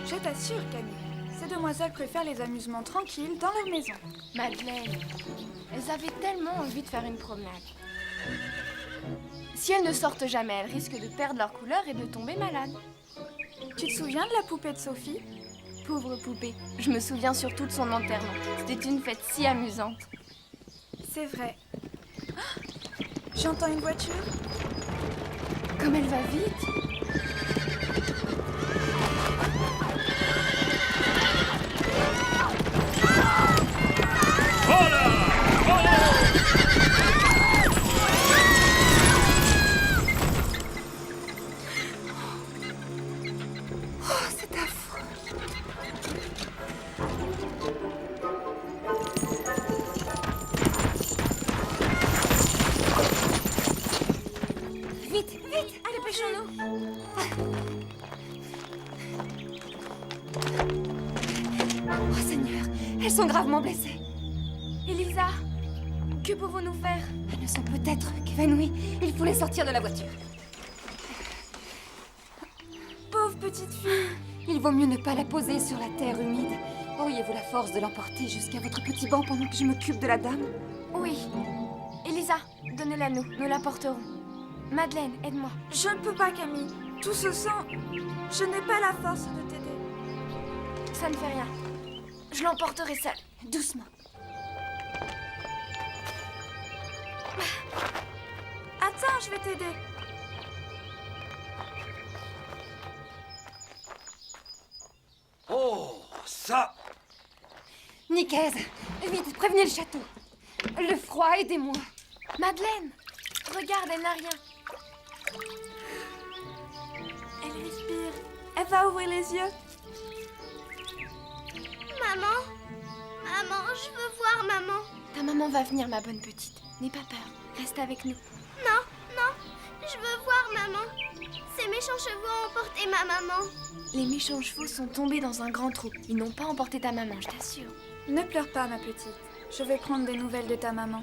Je t'assure, Camille, ces demoiselles préfèrent les amusements tranquilles dans leur maison. Madeleine, elles avaient tellement envie de faire une promenade. Si elles ne sortent jamais, elles risquent de perdre leur couleur et de tomber malades. Tu te souviens de la poupée de Sophie? Pauvre poupée, je me souviens surtout de son enterrement. C'était une fête si amusante. C'est vrai. J'entends une voiture. Comme elle va vite. Oh Seigneur, elles sont gravement blessées. Elisa, que pouvons-nous faire? Elles ne sont peut-être qu'évanouies. Il faut les sortir de la voiture. Pauvre petite fille. Il vaut mieux ne pas la poser sur la terre humide. Auriez-vous la force de l'emporter jusqu'à votre petit banc pendant que je m'occupe de la dame? Oui. Elisa, donnez-la nous, nous la porterons. Madeleine, aide-moi. Je ne peux pas, Camille. Tout ce sang, je n'ai pas la force de t'aider. Ça ne fait rien. Je l'emporterai seule. Doucement. Attends, je vais t'aider. Oh, ça! Nicaise, vite, prévenez le château. Le froid, aidez-moi. Madeleine, regarde, elle n'a rien. Elle respire. Elle va ouvrir les yeux. Maman? Maman, je veux voir maman. Ta maman va venir, ma bonne petite. N'aie pas peur. Reste avec nous. Non, non, je veux voir maman. Ces méchants chevaux ont emporté ma maman. Les méchants chevaux sont tombés dans un grand trou. Ils n'ont pas emporté ta maman, je t'assure. Ne pleure pas, ma petite. Je vais prendre des nouvelles de ta maman.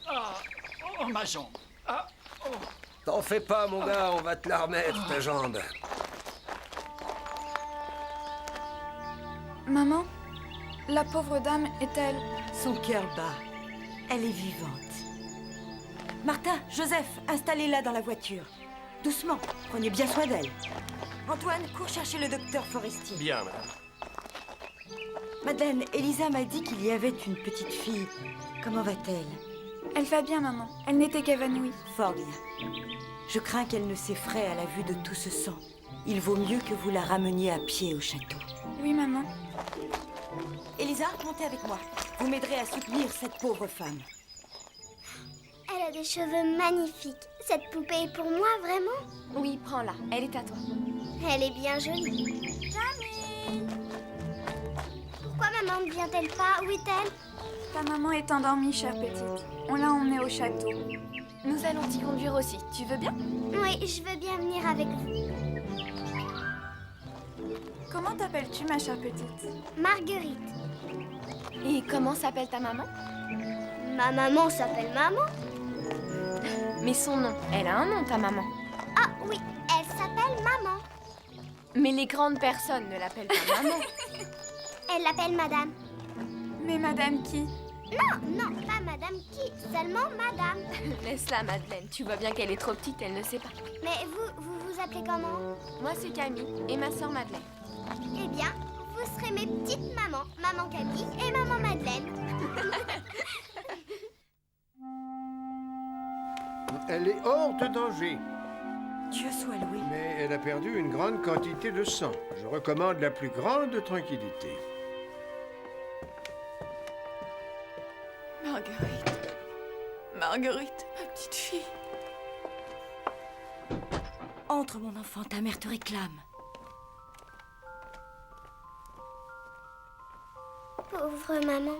Ah, oh, ma jambe. Ah, oh. T'en fais pas, mon gars, on va te la remettre, ta jambe. Maman, la pauvre dame est-elle... Son cœur bat. Elle est vivante. Martha, Joseph, installez-la dans la voiture. Doucement, prenez bien soin d'elle. Antoine, cours chercher le docteur Forestier. Bien, madame. Madeleine, Elisa m'a dit qu'il y avait une petite fille. Comment va-t-elle? Elle va bien, maman. Elle n'était qu'évanouie. Fort bien. Je crains qu'elle ne s'effraie à la vue de tout ce sang. Il vaut mieux que vous la rameniez à pied au château. Oui, maman. Elisa, montez avec moi. Vous m'aiderez à soutenir cette pauvre femme. Elle a des cheveux magnifiques. Cette poupée est pour moi, vraiment? Oui, prends-la. Elle est à toi. Elle est bien jolie. Camille! Pourquoi maman ne vient-elle pas? Où est-elle? Ta maman est endormie, chère petite. On l'a emmenée au château. Nous allons t'y conduire aussi. Tu veux bien? Oui, je veux bien venir avec vous. Comment t'appelles-tu, ma chère petite? Marguerite. Et comment s'appelle ta maman? Ma maman s'appelle Maman. Mais son nom. Elle a un nom, ta maman. Ah oui, elle s'appelle Maman. Mais les grandes personnes ne l'appellent pas maman. Elle l'appelle Madame. Mais madame qui? Non, non, pas Madame qui, seulement Madame. Laisse-la, Madeleine. Tu vois bien qu'elle est trop petite, elle ne sait pas. Mais vous appelez comment? Moi, c'est Camille et ma sœur Madeleine. Eh bien, vous serez mes petites mamans, Maman Camille et Maman Madeleine. Elle est hors de danger, Dieu soit loué. mais elle a perdu une grande quantité de sang. Je recommande la plus grande tranquillité. Marguerite. Marguerite, ma petite fille. Entre, mon enfant, ta mère te réclame. Pauvre maman,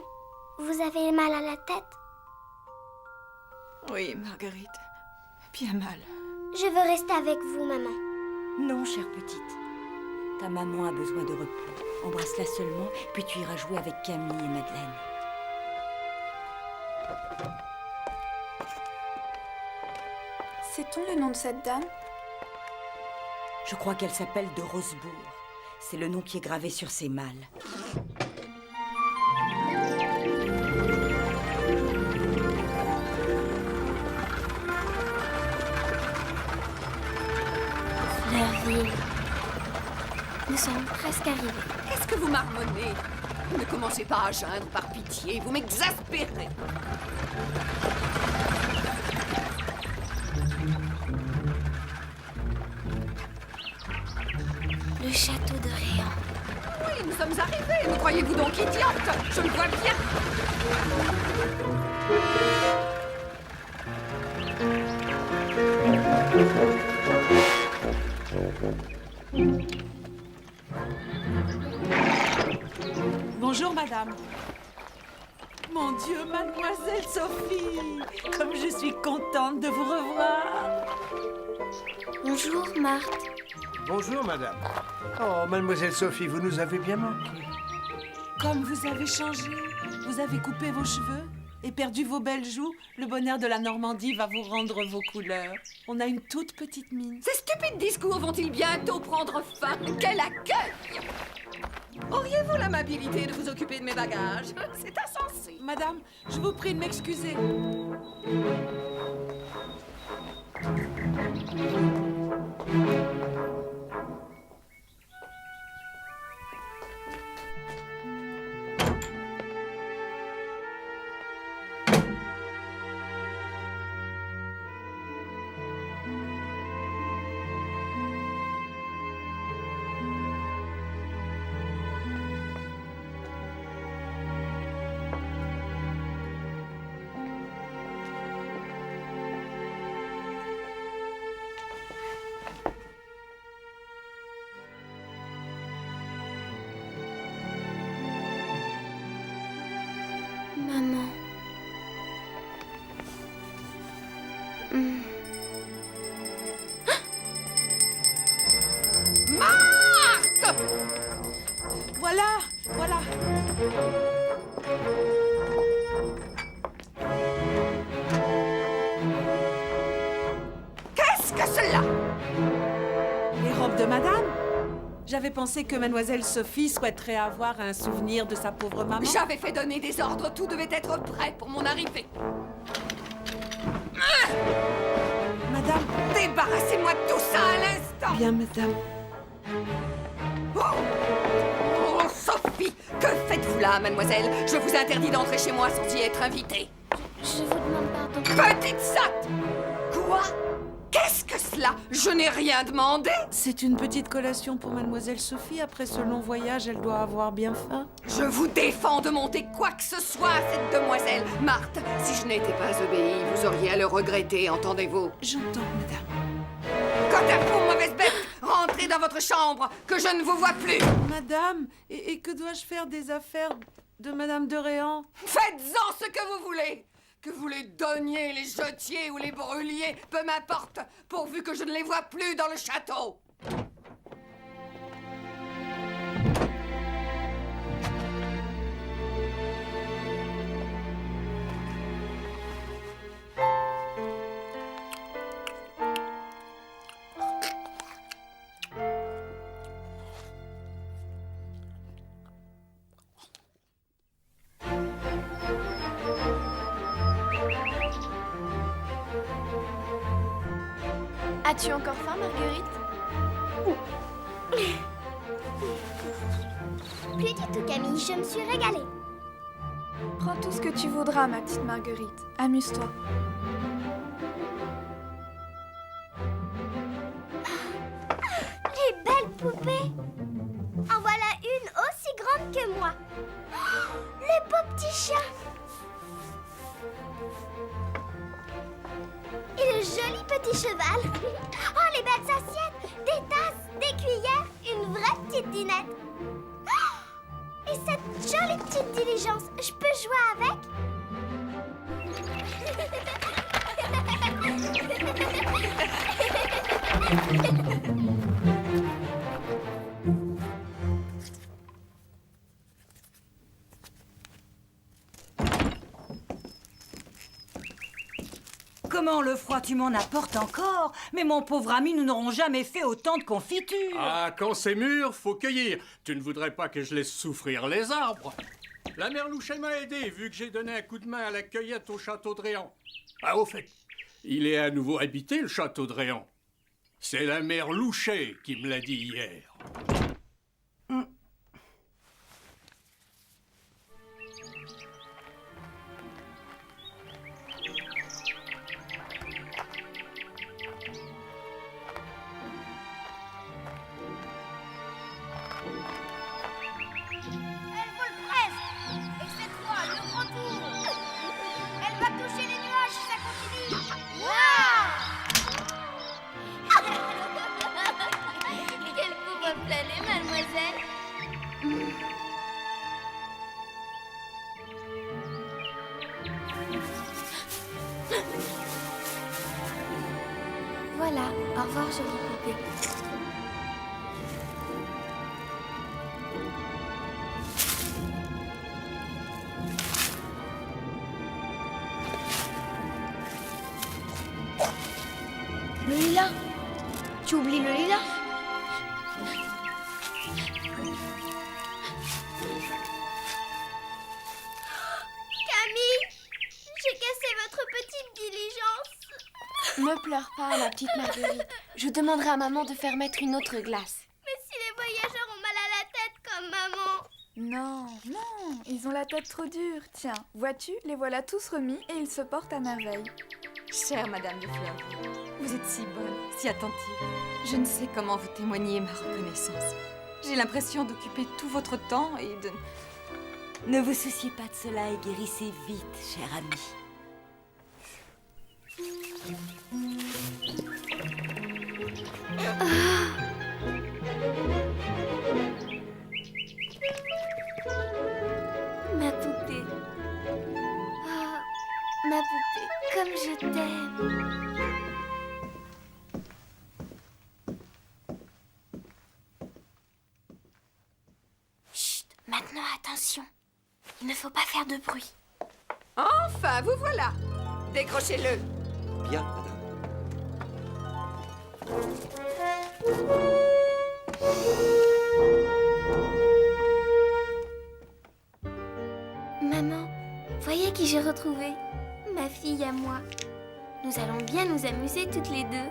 vous avez mal à la tête? Oui, Marguerite. Bien mal. Je veux rester avec vous, maman. Non, chère petite. Ta maman a besoin de repos. Embrasse-la seulement, puis tu iras jouer avec Camille et Madeleine. Sait-on le nom de cette dame? Je crois qu'elle s'appelle de Rosebourg. C'est le nom qui est gravé sur ses malles. Fleurville. Nous sommes presque arrivés. Qu'est-ce que vous marmonnez? Ne commencez pas à geindre par pitié, vous m'exaspérez. Le château de Réan. Oui, nous sommes arrivés. Me croyez-vous donc idiote? Je le vois bien. Bonjour, madame. Mon Dieu, mademoiselle Sophie, comme je suis contente de vous revoir. Bonjour, Marthe. Bonjour, madame. Oh, mademoiselle Sophie, vous nous avez bien manqué. Comme vous avez changé, vous avez coupé vos cheveux et perdu vos belles joues, le bonheur de la Normandie va vous rendre vos couleurs. On a une toute petite mine. Ces stupides discours vont-ils bientôt prendre fin? Quel accueil! Auriez-vous l'amabilité de vous occuper de mes bagages? C'est insensé. Madame, je vous prie de m'excuser. Maman. Marthe! Voilà, voilà. Qu'est-ce que cela? Les robes de madame? J'avais pensé que mademoiselle Sophie souhaiterait avoir un souvenir de sa pauvre maman. J'avais fait donner des ordres, tout devait être prêt pour mon arrivée. Madame, Débarrassez-moi de tout ça à l'instant! bien madame. Oh, Sophie, que faites-vous là, mademoiselle? Je vous interdis d'entrer chez moi sans y être invitée. Je vous demande pardon. Petite sotte! Quoi? Qu'est-ce que cela? Je n'ai rien demandé. C'est une petite collation pour mademoiselle Sophie. Après ce long voyage, elle doit avoir bien faim. Je vous défends de monter quoi que ce soit à cette demoiselle. Marthe, si je n'étais pas obéie, vous auriez à le regretter, entendez-vous? J'entends, madame. Quant à vous, mauvaise bête, rentrez dans votre chambre, que je ne vous vois plus. Madame, et que dois-je faire des affaires de madame de Réan? Faites-en ce que vous voulez. Que vous les donniez, les jetiez ou les brûliez, peu m'importe, pourvu que je ne les vois plus dans le château. As-tu encore faim, Marguerite? Plus du tout, Camille, je me suis régalée. Prends tout ce que tu voudras, ma petite Marguerite. Amuse-toi. Les belles poupées. En voilà une aussi grande que moi. Oh, le beau petit chien. Et le joli petit cheval. Oh, les belles assiettes, des tasses, des cuillères, une vraie petite dînette. Oh, et cette jolie petite diligence, je peux jouer avec? Comment le froid, tu m'en apportes encore? Mais mon pauvre ami, nous n'aurons jamais fait autant de confitures. Ah, quand c'est mûr, faut cueillir. Tu ne voudrais pas que je laisse souffrir les arbres. La mère Louchet m'a aidé, vu que j'ai donné un coup de main à la cueillette au château de Réan. Ah, au fait, il est à nouveau habité, le château de Réan. C'est la mère Louchet qui me l'a dit hier. Elle vole presque. Et cette fois, le grand tour. Elle va toucher les nuages si ça continue. Quelle coupe à planer, mademoiselle. Voilà, au revoir, jolie poupée. Le lilas. Tu oublies le lilas? Camille, j'ai cassé votre petite diligence. Ne pleure pas, ma petite Marguerite. Je demanderai à maman de faire mettre une autre glace. Mais si les voyageurs ont mal à la tête comme maman. Non, non, ils ont la tête trop dure. Tiens, vois-tu, les voilà tous remis et ils se portent à merveille. Chère Madame de Fleurville, vous êtes si bonne, si attentive. Je ne sais comment vous témoigner ma reconnaissance. J'ai l'impression d'occuper tout votre temps et de... Ne vous souciez pas de cela et guérissez vite, chère amie. Ma poupée. Oh, ma poupée, comme je t'aime. Chut, maintenant attention. Il ne faut pas faire de bruit. Enfin, vous voilà. Décrochez-le. Bien, madame. Maman, voyez qui j'ai retrouvé. Ma fille à moi. Nous allons bien nous amuser toutes les deux.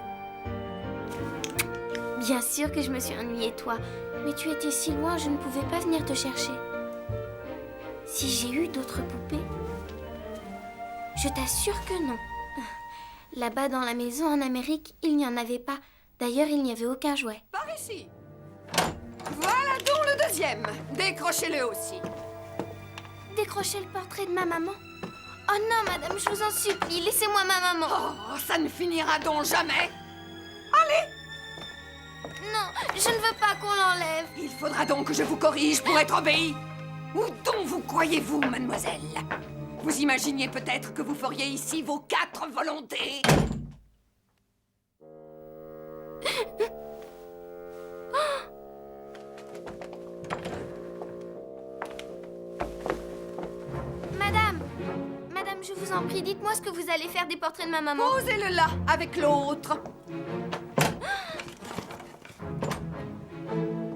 Bien sûr que je me suis ennuyée, toi. Mais tu étais si loin, je ne pouvais pas venir te chercher. Si j'ai eu d'autres poupées? Je t'assure que non. Là-bas dans la maison en Amérique, il n'y en avait pas. D'ailleurs, il n'y avait aucun jouet. Par ici. Voilà donc le deuxième. Décrochez-le aussi. Décrochez le portrait de ma maman? Oh non, madame, je vous en supplie, laissez-moi ma maman. Oh, ça ne finira donc jamais. Non, je ne veux pas qu'on l'enlève. Il faudra donc que je vous corrige pour être obéi. Où donc vous croyez-vous, mademoiselle? Vous imaginiez peut-être que vous feriez ici vos 4 volontés? Madame, je vous en prie, dites-moi ce que vous allez faire des portraits de ma maman. Posez-le là, avec l'autre.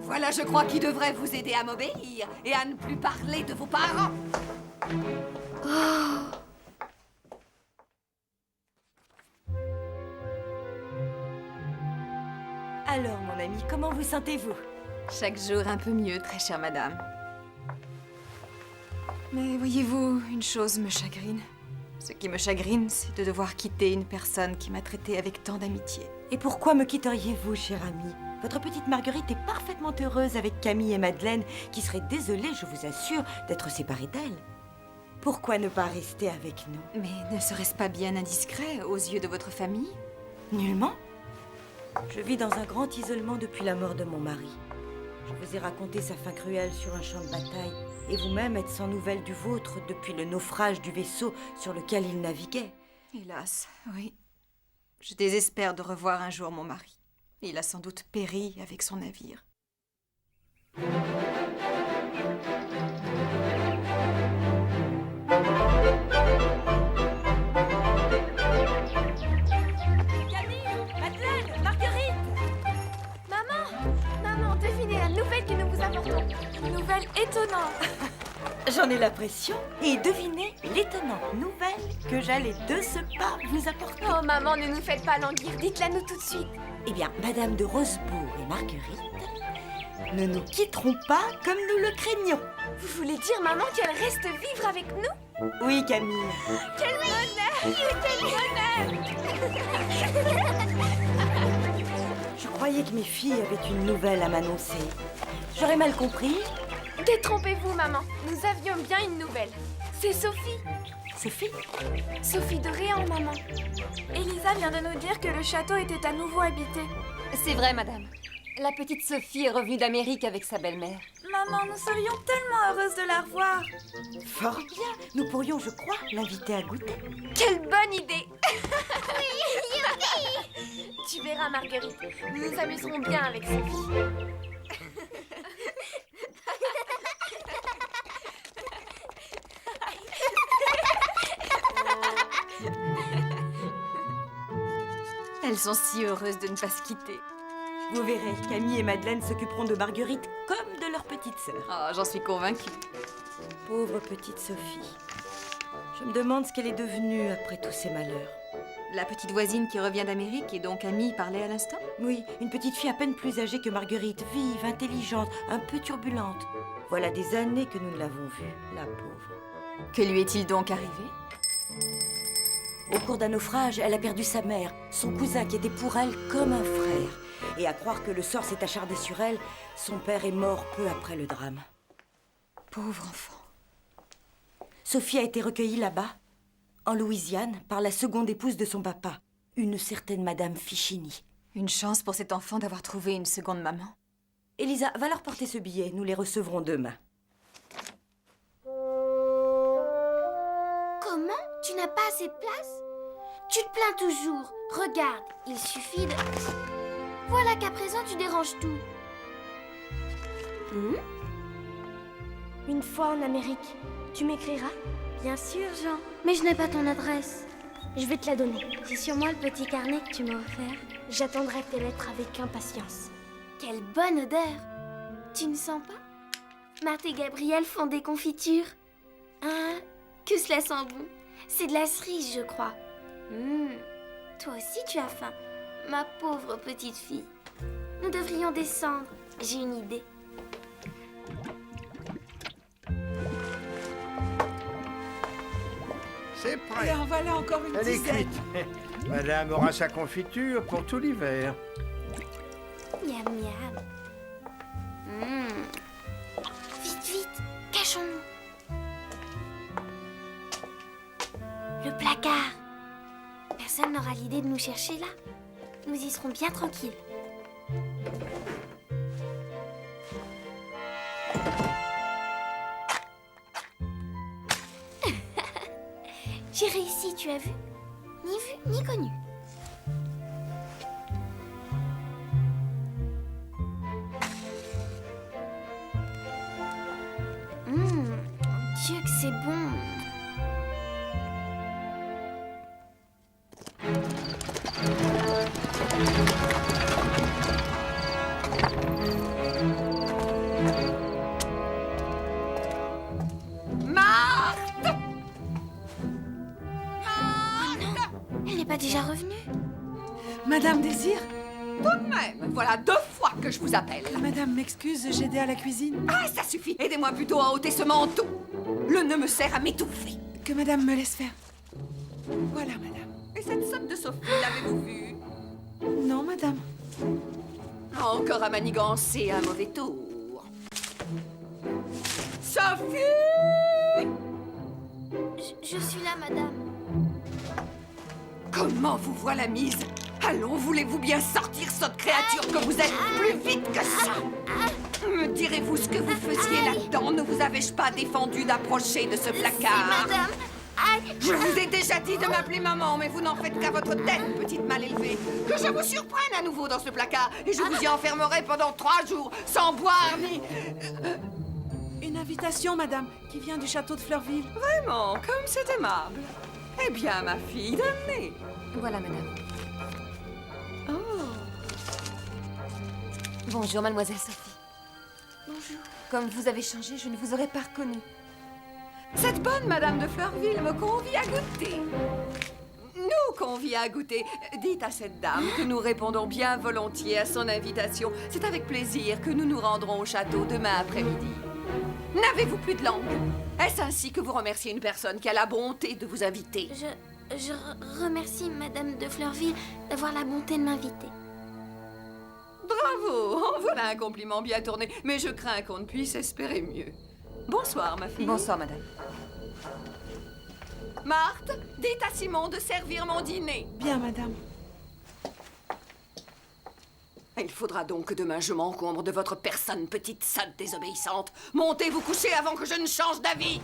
Voilà, je crois, qui devrait vous aider à m'obéir et à ne plus parler de vos parents. Alors, mon ami, comment vous sentez-vous? Chaque jour un peu mieux, très chère madame. Mais voyez-vous, une chose me chagrine. Ce qui me chagrine, c'est de devoir quitter une personne qui m'a traitée avec tant d'amitié. Et pourquoi me quitteriez-vous, chère amie? Votre petite Marguerite est parfaitement heureuse avec Camille et Madeleine, qui seraient désolées, je vous assure, d'être séparées d'elle. Pourquoi ne pas rester avec nous? Mais ne serait-ce pas bien indiscret aux yeux de votre famille? Nullement. Je vis dans un grand isolement depuis la mort de mon mari. Je vous ai raconté sa fin cruelle sur un champ de bataille, et vous-même êtes sans nouvelles du vôtre depuis le naufrage du vaisseau sur lequel il naviguait. Hélas, oui. Je désespère de revoir un jour mon mari. Il a sans doute péri avec son navire. Madeleine, Marguerite! Maman, devinez la nouvelle que nous vous apportons. Une nouvelle étonnante. J'en ai l'impression. Et devinez l'étonnante nouvelle que j'allais de ce pas vous apporter. Oh maman, ne nous faites pas languir, dites-la nous tout de suite. Eh bien, Madame de Rosebourg et Marguerite ne nous quitteront pas comme nous le craignons. Vous voulez dire maman qu'elle reste vivre avec nous? Oui, Camille. Quel bonheur! Je croyais que mes filles avaient une nouvelle à m'annoncer. J'aurais mal compris. Détrompez-vous maman, nous avions bien une nouvelle. C'est Sophie. Sophie? Sophie de Réan, maman. Elisa vient de nous dire que le château était à nouveau habité. C'est vrai, madame. La petite Sophie est revenue d'Amérique avec sa belle-mère. Maman, nous serions tellement heureuses de la revoir. Fort bien. Nous pourrions, je crois, l'inviter à goûter. Quelle bonne idée! Tu verras, Marguerite, nous nous amuserons bien avec Sophie. Elles sont si heureuses de ne pas se quitter. Vous verrez, Camille et Madeleine s'occuperont de Marguerite comme de leur petite sœur. Oh, j'en suis convaincue. Pauvre petite Sophie. Je me demande ce qu'elle est devenue après tous ces malheurs. La petite voisine qui revient d'Amérique et dont Camille parlait à l'instant? Oui, une petite fille à peine plus âgée que Marguerite, vive, intelligente, un peu turbulente. Voilà des années que nous ne l'avons vue, la pauvre. Que lui est-il donc arrivé? Au cours d'un naufrage, elle a perdu sa mère, son cousin qui était pour elle comme un frère. Et à croire que le sort s'est acharné sur elle, son père est mort peu après le drame. Pauvre enfant. Sophie a été recueillie là-bas, en Louisiane, par la seconde épouse de son papa, une certaine Madame Fichini. Une chance pour cet enfant d'avoir trouvé une seconde maman. Elisa, va leur porter ce billet, nous les recevrons demain. Comment? Tu n'as pas assez de place? Tu te plains toujours. Regarde, il suffit de... Voilà qu'à présent tu déranges tout. Une fois en Amérique, tu m'écriras? Bien sûr, Jean. Mais je n'ai pas ton adresse. Je vais te la donner. C'est sur moi le petit carnet que tu m'as offert. J'attendrai tes lettres avec impatience. Quelle bonne odeur! Tu ne sens pas? Marthe et Gabriel font des confitures. Ah, que cela sent bon. C'est de la cerise, je crois. Toi aussi tu as faim, ma pauvre petite fille. Nous devrions descendre. J'ai une idée. C'est prêt. Et en voilà encore une Elle est dizaine. cuite. Madame aura sa confiture pour tout l'hiver. Miam miam. Vite, vite, cachons-nous. Le placard. Personne n'aura l'idée de nous chercher là. Nous y serons bien tranquilles. J'ai réussi, tu as vu? Ni vu, ni connu. Dieu que c'est bon. Elle n'est pas déjà revenue? Madame désire? Tout de même, voilà 2 fois que je vous appelle. Madame m'excuse, j'ai aidé à la cuisine. Ah, ça suffit. Aidez-moi plutôt à ôter ce manteau. Le nœud me sert à m'étouffer. Que madame me laisse faire. Voilà, madame. Et cette sotte de Sophie, l'avez-vous vue? Non, madame. Encore à manigancer un mauvais tour. Sophie! Je suis là, madame. Comment vous voilà mise? Allons, voulez-vous bien sortir, sotte créature que vous êtes, plus vite que ça? Me direz-vous ce que vous faisiez là-dedans? Ne vous avais-je pas défendu d'approcher de ce placard? Madame. Aïe. Je vous ai déjà dit de m'appeler maman, mais vous n'en faites qu'à votre tête, petite mal élevée. Que je vous surprenne à nouveau dans ce placard et je vous y enfermerai pendant 3 jours, sans boire ni... Une invitation, madame, qui vient du château de Fleurville. Vraiment, comme c'est aimable. Eh bien, ma fille, donnez. Voilà, madame. Oh, Bonjour, mademoiselle Sophie. bonjour. Comme vous avez changé, je ne vous aurais pas reconnue. Cette bonne Madame de Fleurville me convie à goûter. Nous convie à goûter. Dites à cette dame que nous répondons bien volontiers à son invitation. C'est avec plaisir que nous nous rendrons au château demain après-midi. N'avez-vous plus de langue? Est-ce ainsi que vous remerciez une personne qui a la bonté de vous inviter? Je remercie Madame de Fleurville d'avoir la bonté de m'inviter. Bravo! En voilà un compliment bien tourné. Mais je crains qu'on ne puisse espérer mieux. Bonsoir, ma fille. Bonsoir, madame. Marthe, dites à Simon de servir mon dîner. Bien, madame. Il faudra donc que demain je m'encombre de votre personne, petite sotte désobéissante. Montez vous coucher avant que je ne change d'avis.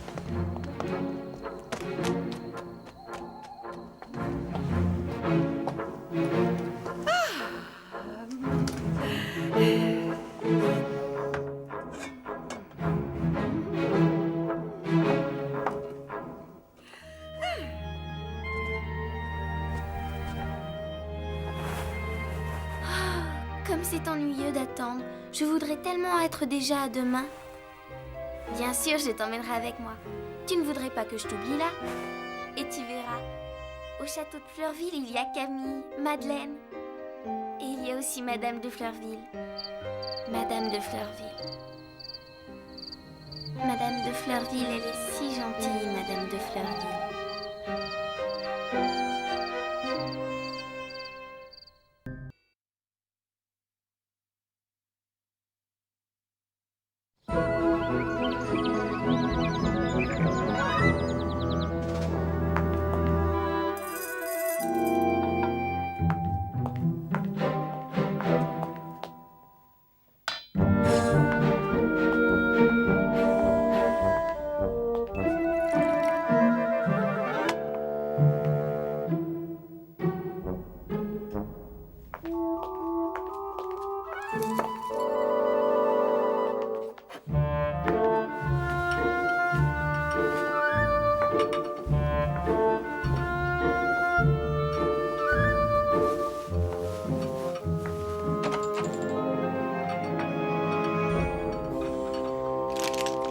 Comme c'est ennuyeux d'attendre. Je voudrais tellement être déjà à demain. Bien sûr, je t'emmènerai avec moi. Tu ne voudrais pas que je t'oublie là? Et tu verras. Au château de Fleurville, il y a Camille, Madeleine. Et il y a aussi Madame de Fleurville. Madame de Fleurville. Madame de Fleurville, elle est si gentille, Madame de Fleurville.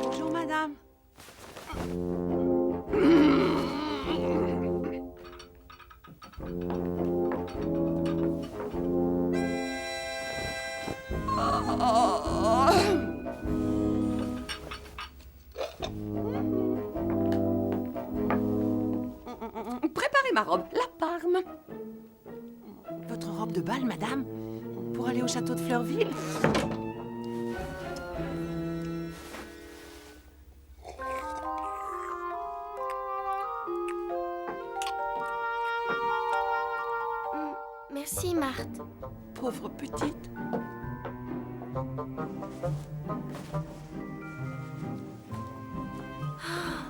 Bonjour, madame. Préparez ma robe, la Parme. Votre robe de bal, madame? Pour aller au château de Fleurville? Merci, Marthe. Pauvre petite.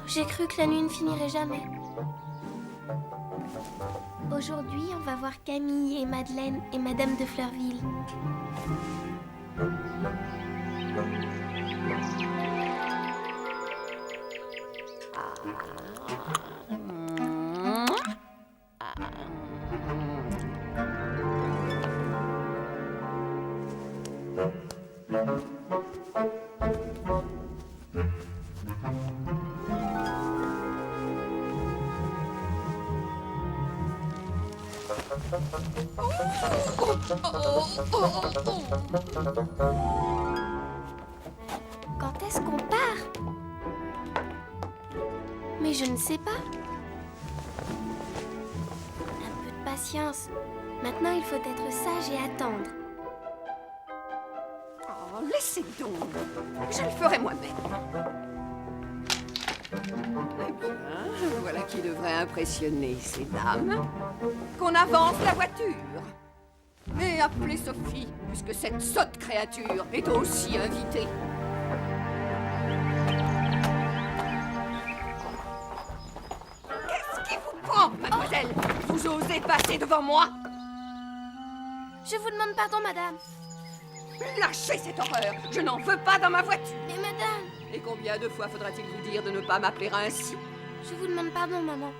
J'ai cru que la nuit ne finirait jamais. Aujourd'hui, on va voir Camille et Madeleine et Madame de Fleurville. Quand est-ce qu'on part? Mais je ne sais pas. Un peu de patience. Maintenant, il faut être sage et attendre. Oh, laissez donc. Je le ferai moi-même. Eh bien, voilà qui devrait impressionner ces dames. Qu'on avance la voiture. Et appelez Sophie, puisque cette sotte créature est aussi invitée. osé passer devant moi? Je vous demande pardon, madame. Lâchez cette horreur! Je n'en veux pas dans ma voiture! Mais madame, Et combien de fois faudra-t-il vous dire de ne pas m'appeler ainsi? je vous demande pardon, maman.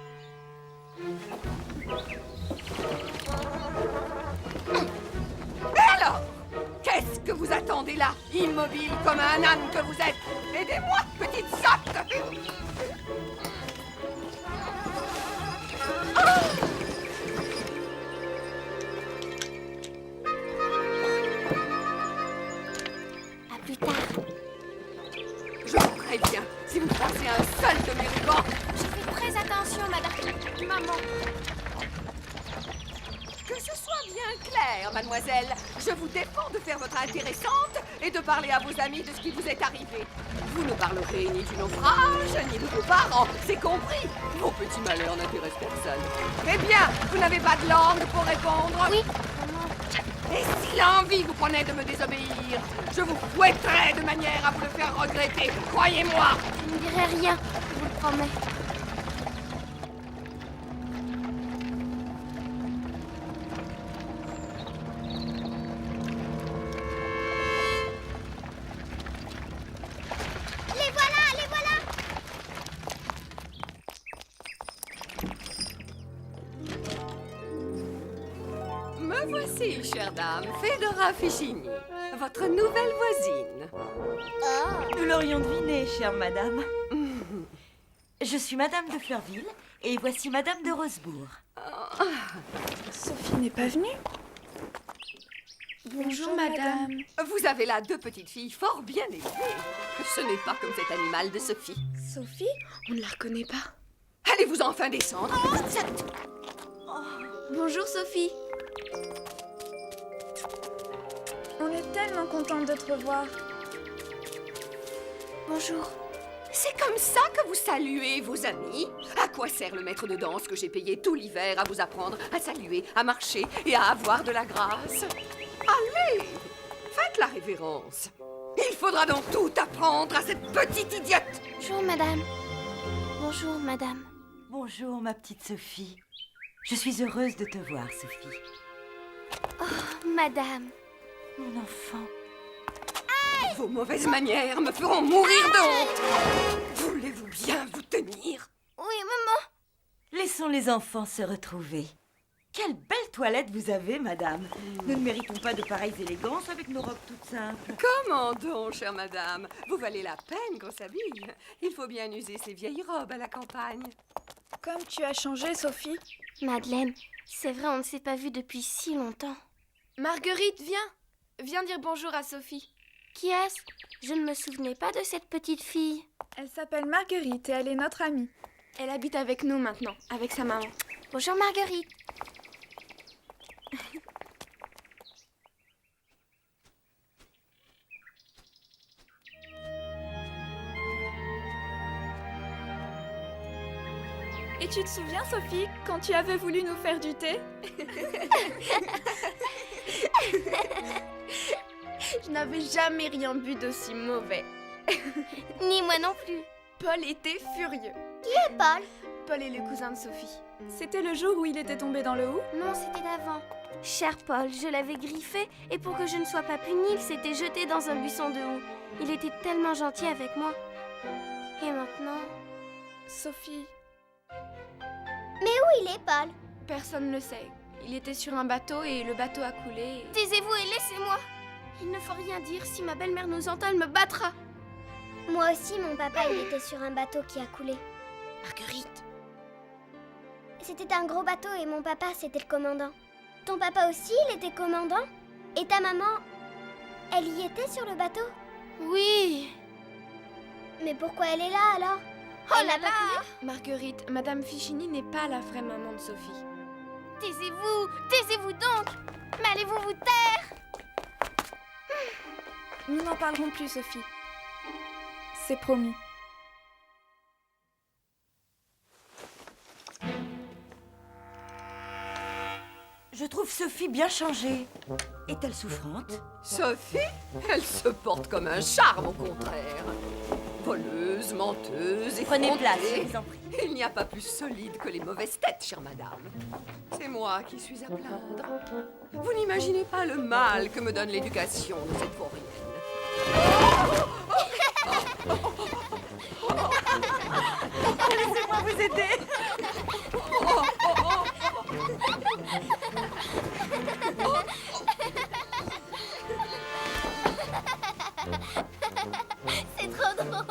Et alors? Qu'est-ce que vous attendez là, immobile comme un âne que vous êtes? Aidez-moi, petite sotte! À plus tard. Je vous préviens, si vous passez un seul de mes rubans, Je fais très attention, madame. Maman. que ce soit bien clair, mademoiselle, je vous défends de faire votre intéressante et de parler à vos amis de ce qui vous est arrivé. Vous ne parlerez ni du naufrage, ni de vos parents, c'est compris. Vos petits malheurs n'intéressent personne. Eh bien, vous n'avez pas de langue pour répondre? Oui, maman. Et si l'envie vous prenait de me désobéir, je vous fouetterais de manière à vous le faire regretter, croyez-moi. Je ne dirai rien, je vous le promets. Les voilà, les voilà. Me voici, chère dame, Fedora Fichini, votre nouvelle voisine. Nous l'aurions deviné, chère madame. Je suis madame de Fleurville et voici madame de Rosebourg. Sophie n'est pas venue? Bonjour, madame. Vous avez là deux petites filles fort bien élevées. Ce n'est pas comme cet animal de Sophie. Sophie? On ne la reconnaît pas. Allez-vous enfin descendre? Bonjour, Sophie. On est tellement contente de te revoir. Bonjour. C'est comme ça que vous saluez vos amis? À quoi sert le maître de danse que j'ai payé tout l'hiver à vous apprendre à saluer, à marcher et à avoir de la grâce? Allez, faites la révérence. Il faudra donc tout apprendre à cette petite idiote. Bonjour, madame. Bonjour, madame. Bonjour, ma petite Sophie. Je suis heureuse de te voir, Sophie. Madame. Mon enfant. Vos mauvaises manières me feront mourir de honte. Voulez-vous bien vous tenir? Oui, maman. Laissons les enfants se retrouver. Quelle belle toilette vous avez, madame. Nous ne méritons pas de pareilles élégances avec nos robes toutes simples. Comment donc, chère madame? Vous valez la peine qu'on s'habille. Il faut bien user ces vieilles robes à la campagne. Comme tu as changé, Sophie. Madeleine, c'est vrai, on ne s'est pas vu depuis si longtemps. Marguerite, viens. Viens dire bonjour à Sophie. Qui est-ce? Je ne me souvenais pas de cette petite fille. Elle s'appelle Marguerite et elle est notre amie. Elle habite avec nous maintenant, avec sa maman. Bonjour, Marguerite. Et tu te souviens, Sophie, quand tu avais voulu nous faire du thé? Je n'avais jamais rien bu d'aussi mauvais. Ni moi non plus. Paul était furieux. Qui est Paul? Paul est le cousin de Sophie. C'était le jour où il était tombé dans le hou? Non, c'était d'avant. Cher Paul, je l'avais griffé et pour que je ne sois pas punie, il s'était jeté dans un buisson de houx. Il était tellement gentil avec moi. Et maintenant... Sophie... Mais où il est, Paul? Personne ne le sait. Il était sur un bateau et le bateau a coulé. Taisez-vous et laissez-moi. Il ne faut rien dire. Si ma belle-mère nous entend, elle me battra. Moi aussi, mon papa, il était sur un bateau qui a coulé. Marguerite. C'était un gros bateau et mon papa, c'était le commandant. Ton papa aussi, il était commandant? Et ta maman, elle y était sur le bateau? Oui. Mais pourquoi elle est là, alors? Oh là là! Marguerite, Madame Fichini n'est pas la vraie maman de Sophie. Taisez-vous donc! Mais allez-vous vous taire? Nous n'en parlerons plus, Sophie. C'est promis. Je trouve Sophie bien changée. Est-elle souffrante? Sophie? Elle se porte comme un charme, au contraire. voleuse, menteuse, Prenez place, effrontée. je vous en prie. Il n'y a pas plus solide que les mauvaises têtes, chère madame. C'est moi qui suis à plaindre. Vous n'imaginez pas le mal que me donne l'éducation de cette vaurienne. Laissez-moi vous aider. C'est trop drôle.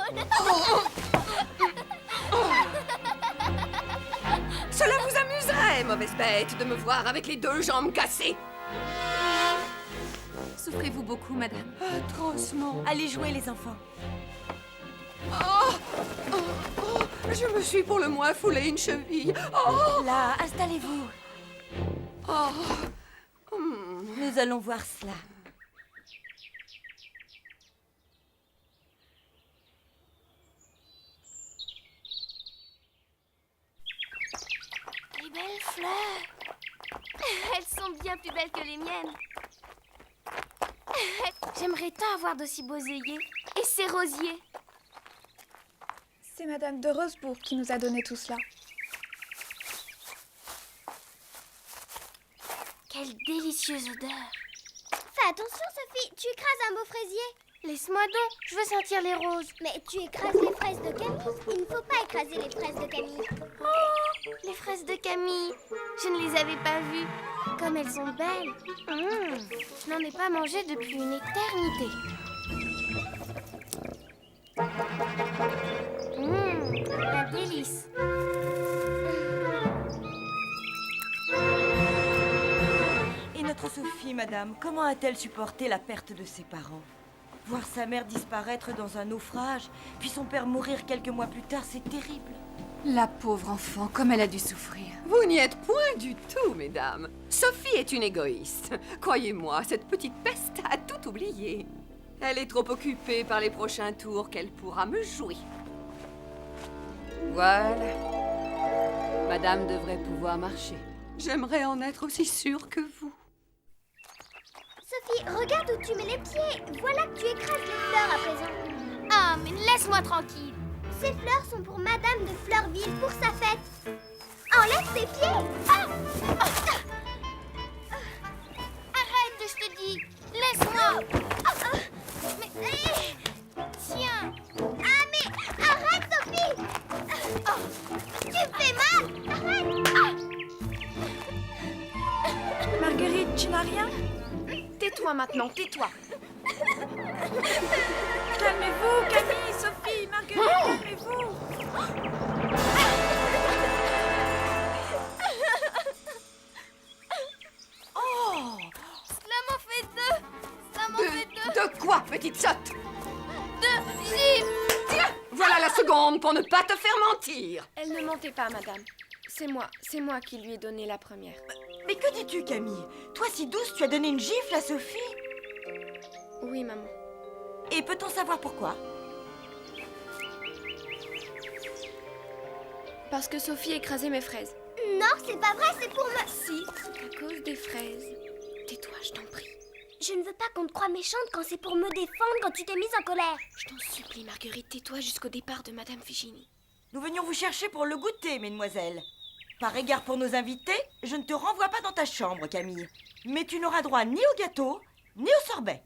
Cela vous amuserait, mauvaise bête, de me voir avec les 2 jambes cassées. Souffrez-vous beaucoup, madame? Atrocement. Allez jouer, les enfants. Je me suis pour le moins foulé une cheville. Oh, Là, installez-vous. oh. Nous allons voir cela. Les belles fleurs. Elles sont bien plus belles que les miennes. J'aimerais tant avoir d'aussi beaux œillets. Et ces rosiers. C'est Madame de Rosebourg qui nous a donné tout cela. Quelle délicieuse odeur. Fais attention, Sophie, tu écrases un beau fraisier. Laisse-moi donc, je veux sentir les roses. Mais tu écrases les fraises de Camille. Il ne faut pas écraser les fraises de Camille. Oh, les fraises de Camille. Je ne les avais pas vues. Comme elles sont belles. Je n'en ai pas mangé depuis une éternité. Un délice. Et notre Sophie, madame, comment a-t-elle supporté la perte de ses parents? Voir sa mère disparaître dans un naufrage, puis son père mourir quelques mois plus tard, c'est terrible. La pauvre enfant, comme elle a dû souffrir. Vous n'y êtes point du tout, mesdames. Sophie est une égoïste. Croyez-moi, cette petite peste a tout oublié. Elle est trop occupée par les prochains tours qu'elle pourra me jouer. Voilà. Madame devrait pouvoir marcher. J'aimerais en être aussi sûre que vous. Sophie, regarde où tu mets les pieds. Voilà que tu écrases les fleurs à présent. Ah, mais laisse-moi tranquille. Ces fleurs sont pour Madame de Fleurville pour sa fête. Enlève tes pieds. Arrête, je te dis. Laisse-moi. Mais... Tiens. Ah mais arrête, Sophie. Tu me fais mal. Arrête. Marguerite, tu n'as rien? Tais-toi maintenant, tais-toi. Calmez-vous, Camille, Sophie, Marguerite, calmez-vous. Cela m'en fait 2. Ça m'en fait 2. De quoi, petite sotte? 2 gifles. Tiens, voilà la seconde pour ne pas te faire mentir. Elle ne mentait pas, madame. C'est moi qui lui ai donné la première. Mais que dis-tu, Camille? Toi, si douce, tu as donné une gifle à Sophie? Oui, maman. Et peut-on savoir pourquoi? Parce que Sophie écrasait mes fraises. Non, c'est pas vrai, c'est pour me... Si, c'est à cause des fraises. Tais-toi, je t'en prie. Je ne veux pas qu'on te croie méchante quand c'est pour me défendre quand tu t'es mise en colère. Je t'en supplie, Marguerite, tais-toi jusqu'au départ de Madame Figini. Nous venions vous chercher pour le goûter, mesdemoiselles. Par égard pour nos invités, je ne te renvoie pas dans ta chambre, Camille. Mais tu n'auras droit ni au gâteau, ni au sorbet.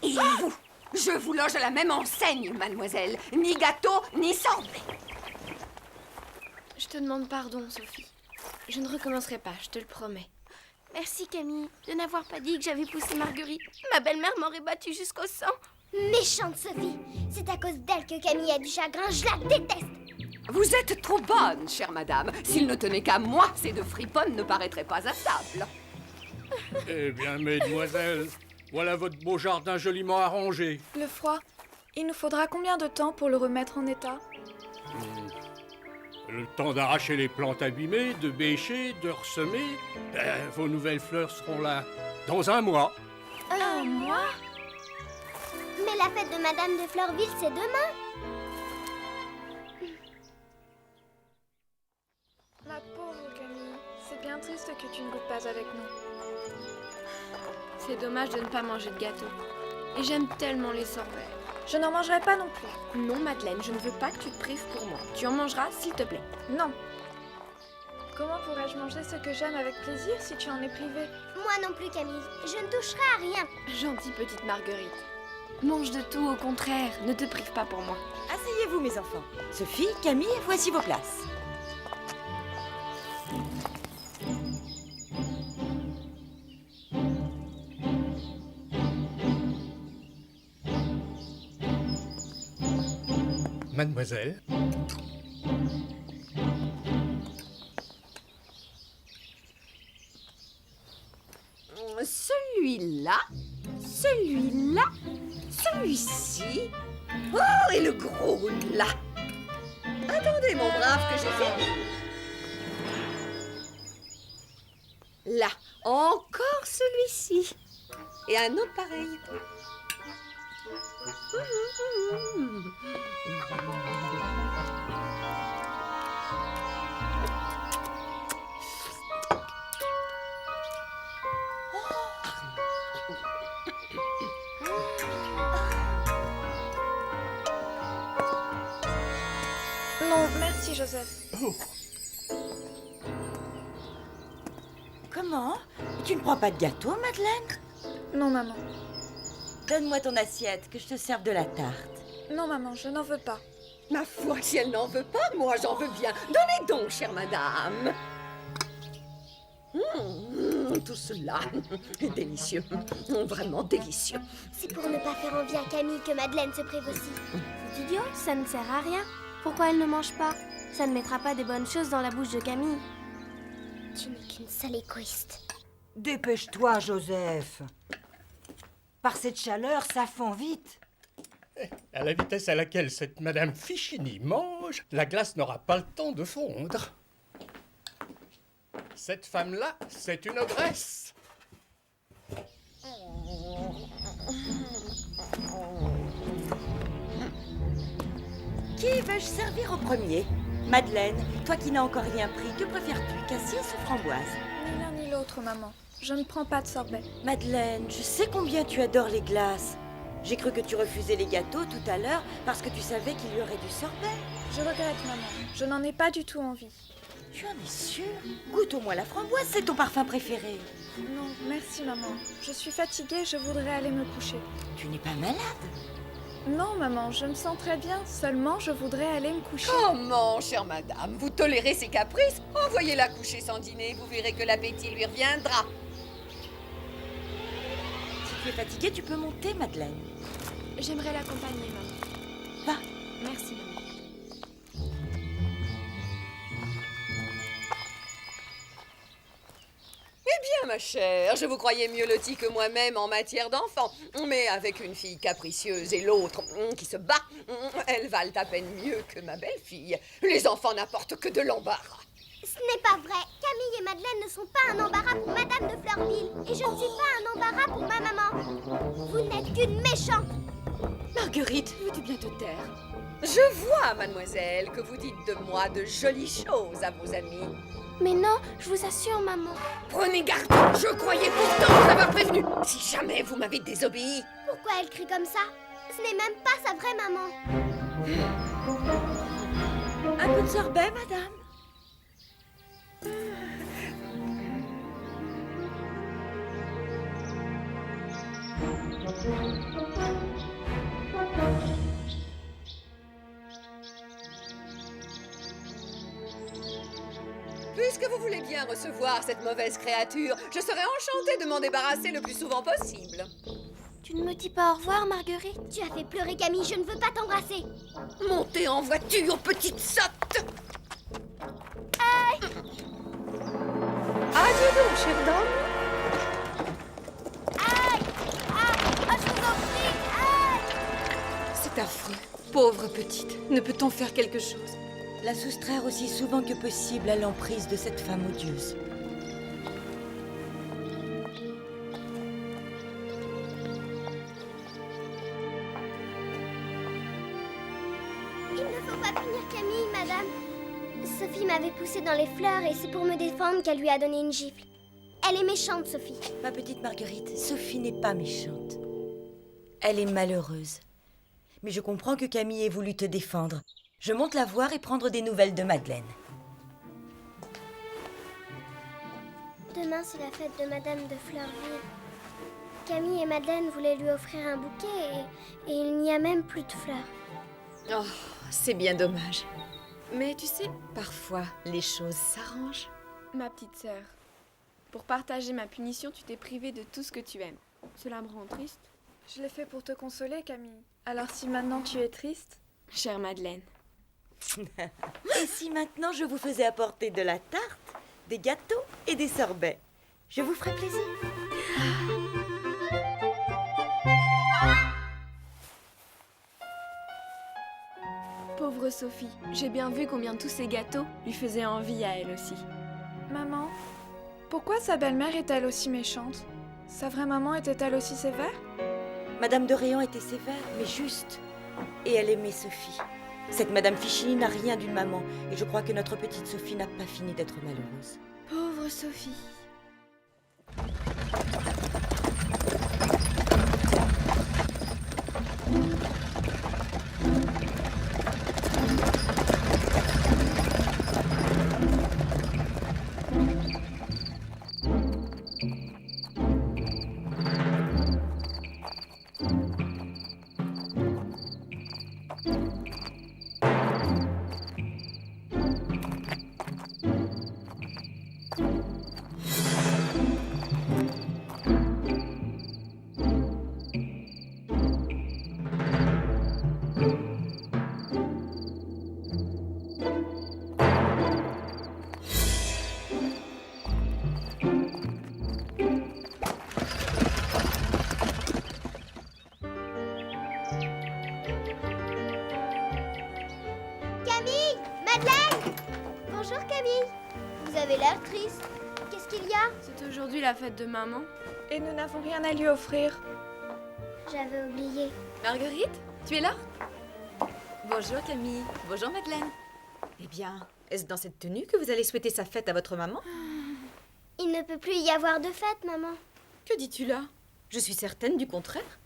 Et vous? Je vous loge à la même enseigne, mademoiselle. Ni gâteau, ni sorbet. Je te demande pardon, Sophie. Je ne recommencerai pas, je te le promets. Merci, Camille, de n'avoir pas dit que j'avais poussé Marguerite. Ma belle-mère m'aurait battue jusqu'au sang. Méchante Sophie. C'est à cause d'elle que Camille a du chagrin. Je la déteste. Vous êtes trop bonne, chère madame. S'il ne tenait qu'à moi, ces 2 friponnes ne paraîtraient pas à table. Eh bien, mesdemoiselles, voilà votre beau jardin joliment arrangé. Le froid, il nous faudra combien de temps pour le remettre en état? Le temps d'arracher les plantes abîmées, de bêcher, de ressemer. Vos nouvelles fleurs seront là dans 1 mois. Un mois? Mais la fête de Madame de Fleurville, c'est demain. Ma pauvre Camille, c'est bien triste que tu ne goûtes pas avec nous. C'est dommage de ne pas manger de gâteau. Et j'aime tellement les sorbets. Je n'en mangerai pas non plus. Non, Madeleine, je ne veux pas que tu te prives pour moi. Tu en mangeras, s'il te plaît. Non. Comment pourrais-je manger ce que j'aime avec plaisir si tu en es privée? Moi non plus, Camille. Je ne toucherai à rien. Gentille petite Marguerite. Mange de tout, au contraire. Ne te prive pas pour moi. Asseyez-vous, mes enfants. Sophie, Camille, voici vos places. Mademoiselle, Celui-là, celui-là, celui-ci. Oh, et le gros là. Attendez, mon brave, que j'ai fait. Là, encore celui-ci. Et un autre pareil. Non, merci, Joseph. Comment? Tu ne prends pas de gâteau, Madeleine? Non, maman. Donne-moi ton assiette, que je te serve de la tarte. Non, maman, je n'en veux pas. Ma foi, si elle n'en veut pas, moi j'en veux bien. Donnez donc, chère madame. Tout cela est délicieux. Vraiment délicieux. C'est pour ne pas faire envie à Camille que Madeleine se prive aussi. C'est idiot, ça ne sert à rien. Pourquoi elle ne mange pas? Ça ne mettra pas des bonnes choses dans la bouche de Camille. Tu n'es qu'une sale égoïste. Dépêche-toi, Joseph. Par cette chaleur, ça fond vite. à la vitesse à laquelle cette Madame Fichini mange, la glace n'aura pas le temps de fondre. Cette femme-là, c'est une ogresse. Qui vais-je servir au premier? Madeleine, toi qui n'as encore rien pris, que préfères-tu, cassis ou framboise? Ni l'un ni l'autre, maman. Je ne prends pas de sorbet. Madeleine, je sais combien tu adores les glaces. J'ai cru que tu refusais les gâteaux tout à l'heure parce que tu savais qu'il y aurait du sorbet. Je regrette, maman. Je n'en ai pas du tout envie. Tu en es sûre? Goûte au moins la framboise, c'est ton parfum préféré. Non, merci, maman. Je suis fatiguée, je voudrais aller me coucher. Tu n'es pas malade? Non, maman, je me sens très bien. Seulement, je voudrais aller me coucher. Comment, chère madame, vous tolérez ses caprices? Envoyez-la coucher sans dîner, vous verrez que l'appétit lui reviendra. Si tu es fatiguée, tu peux monter, Madeleine. J'aimerais l'accompagner, maman. Va. Merci, maman. Eh bien, ma chère, je vous croyais mieux lotie que moi-même en matière d'enfant. Mais avec une fille capricieuse et l'autre qui se bat, elles valent à peine mieux que ma belle-fille. Les enfants n'apportent que de l'embarras. Ce n'est pas vrai. Camille et Madeleine ne sont pas un embarras pour Madame de Fleurville. Et je ne suis pas un embarras pour ma maman. Vous n'êtes qu'une méchante. Marguerite, veux-tu bien te taire? Je vois, mademoiselle, que vous dites de moi de jolies choses à vos amis. Mais non, je vous assure, maman. Prenez garde, je croyais pourtant vous avoir prévenu. Si jamais vous m'avez désobéi. Pourquoi elle crie comme ça? Ce n'est même pas sa vraie maman. Un peu de sorbet, madame? Puisque vous voulez bien recevoir cette mauvaise créature, je serais enchantée de m'en débarrasser le plus souvent possible. Tu ne me dis pas au revoir, Marguerite? Tu as fait pleurer Camille, je ne veux pas t'embrasser. Montez en voiture, petite sotte. Adieu donc, chère dame. Je vous en prie, C'est affreux. Pauvre petite. Ne peut-on faire quelque chose? La soustraire aussi souvent que possible à l'emprise de cette femme odieuse. Il ne faut pas punir Camille, madame. Sophie m'avait poussée dans les fleurs et c'est pour me défendre qu'elle lui a donné une gifle. Elle est méchante, Sophie. Ma petite Marguerite, Sophie n'est pas méchante. Elle est malheureuse. Mais je comprends que Camille ait voulu te défendre. Je monte la voir et prendre des nouvelles de Madeleine. Demain, c'est la fête de Madame de Fleurville. Camille et Madeleine voulaient lui offrir un bouquet et il n'y a même plus de fleurs. Oh, c'est bien dommage. Mais tu sais, parfois, les choses s'arrangent. Ma petite sœur, pour partager ma punition, tu t'es privée de tout ce que tu aimes. Cela me rend triste. Je l'ai fait pour te consoler, Camille. Alors si maintenant tu es triste... Chère Madeleine. Et si maintenant je vous faisais apporter de la tarte, des gâteaux et des sorbets? Je vous ferai plaisir. Pauvre Sophie, j'ai bien vu combien tous ces gâteaux lui faisaient envie à elle aussi. Maman, pourquoi sa belle-mère est-elle aussi méchante? Sa vraie maman était-elle aussi sévère? Madame de Réan était sévère, mais juste. Et elle aimait Sophie. Cette Madame Fichini n'a rien d'une maman, et je crois que notre petite Sophie n'a pas fini d'être malheureuse. Pauvre Sophie. Camille! Madeleine! Bonjour Camille. Vous avez l'air triste. Qu'est-ce qu'il y a? C'est aujourd'hui la fête de maman. Et nous n'avons rien à lui offrir. J'avais oublié. Marguerite, tu es là? Bonjour Camille. Bonjour Madeleine. Eh bien, est-ce dans cette tenue que vous allez souhaiter sa fête à votre maman? Il ne peut plus y avoir de fête, maman. Que dis-tu là? Je suis certaine du contraire.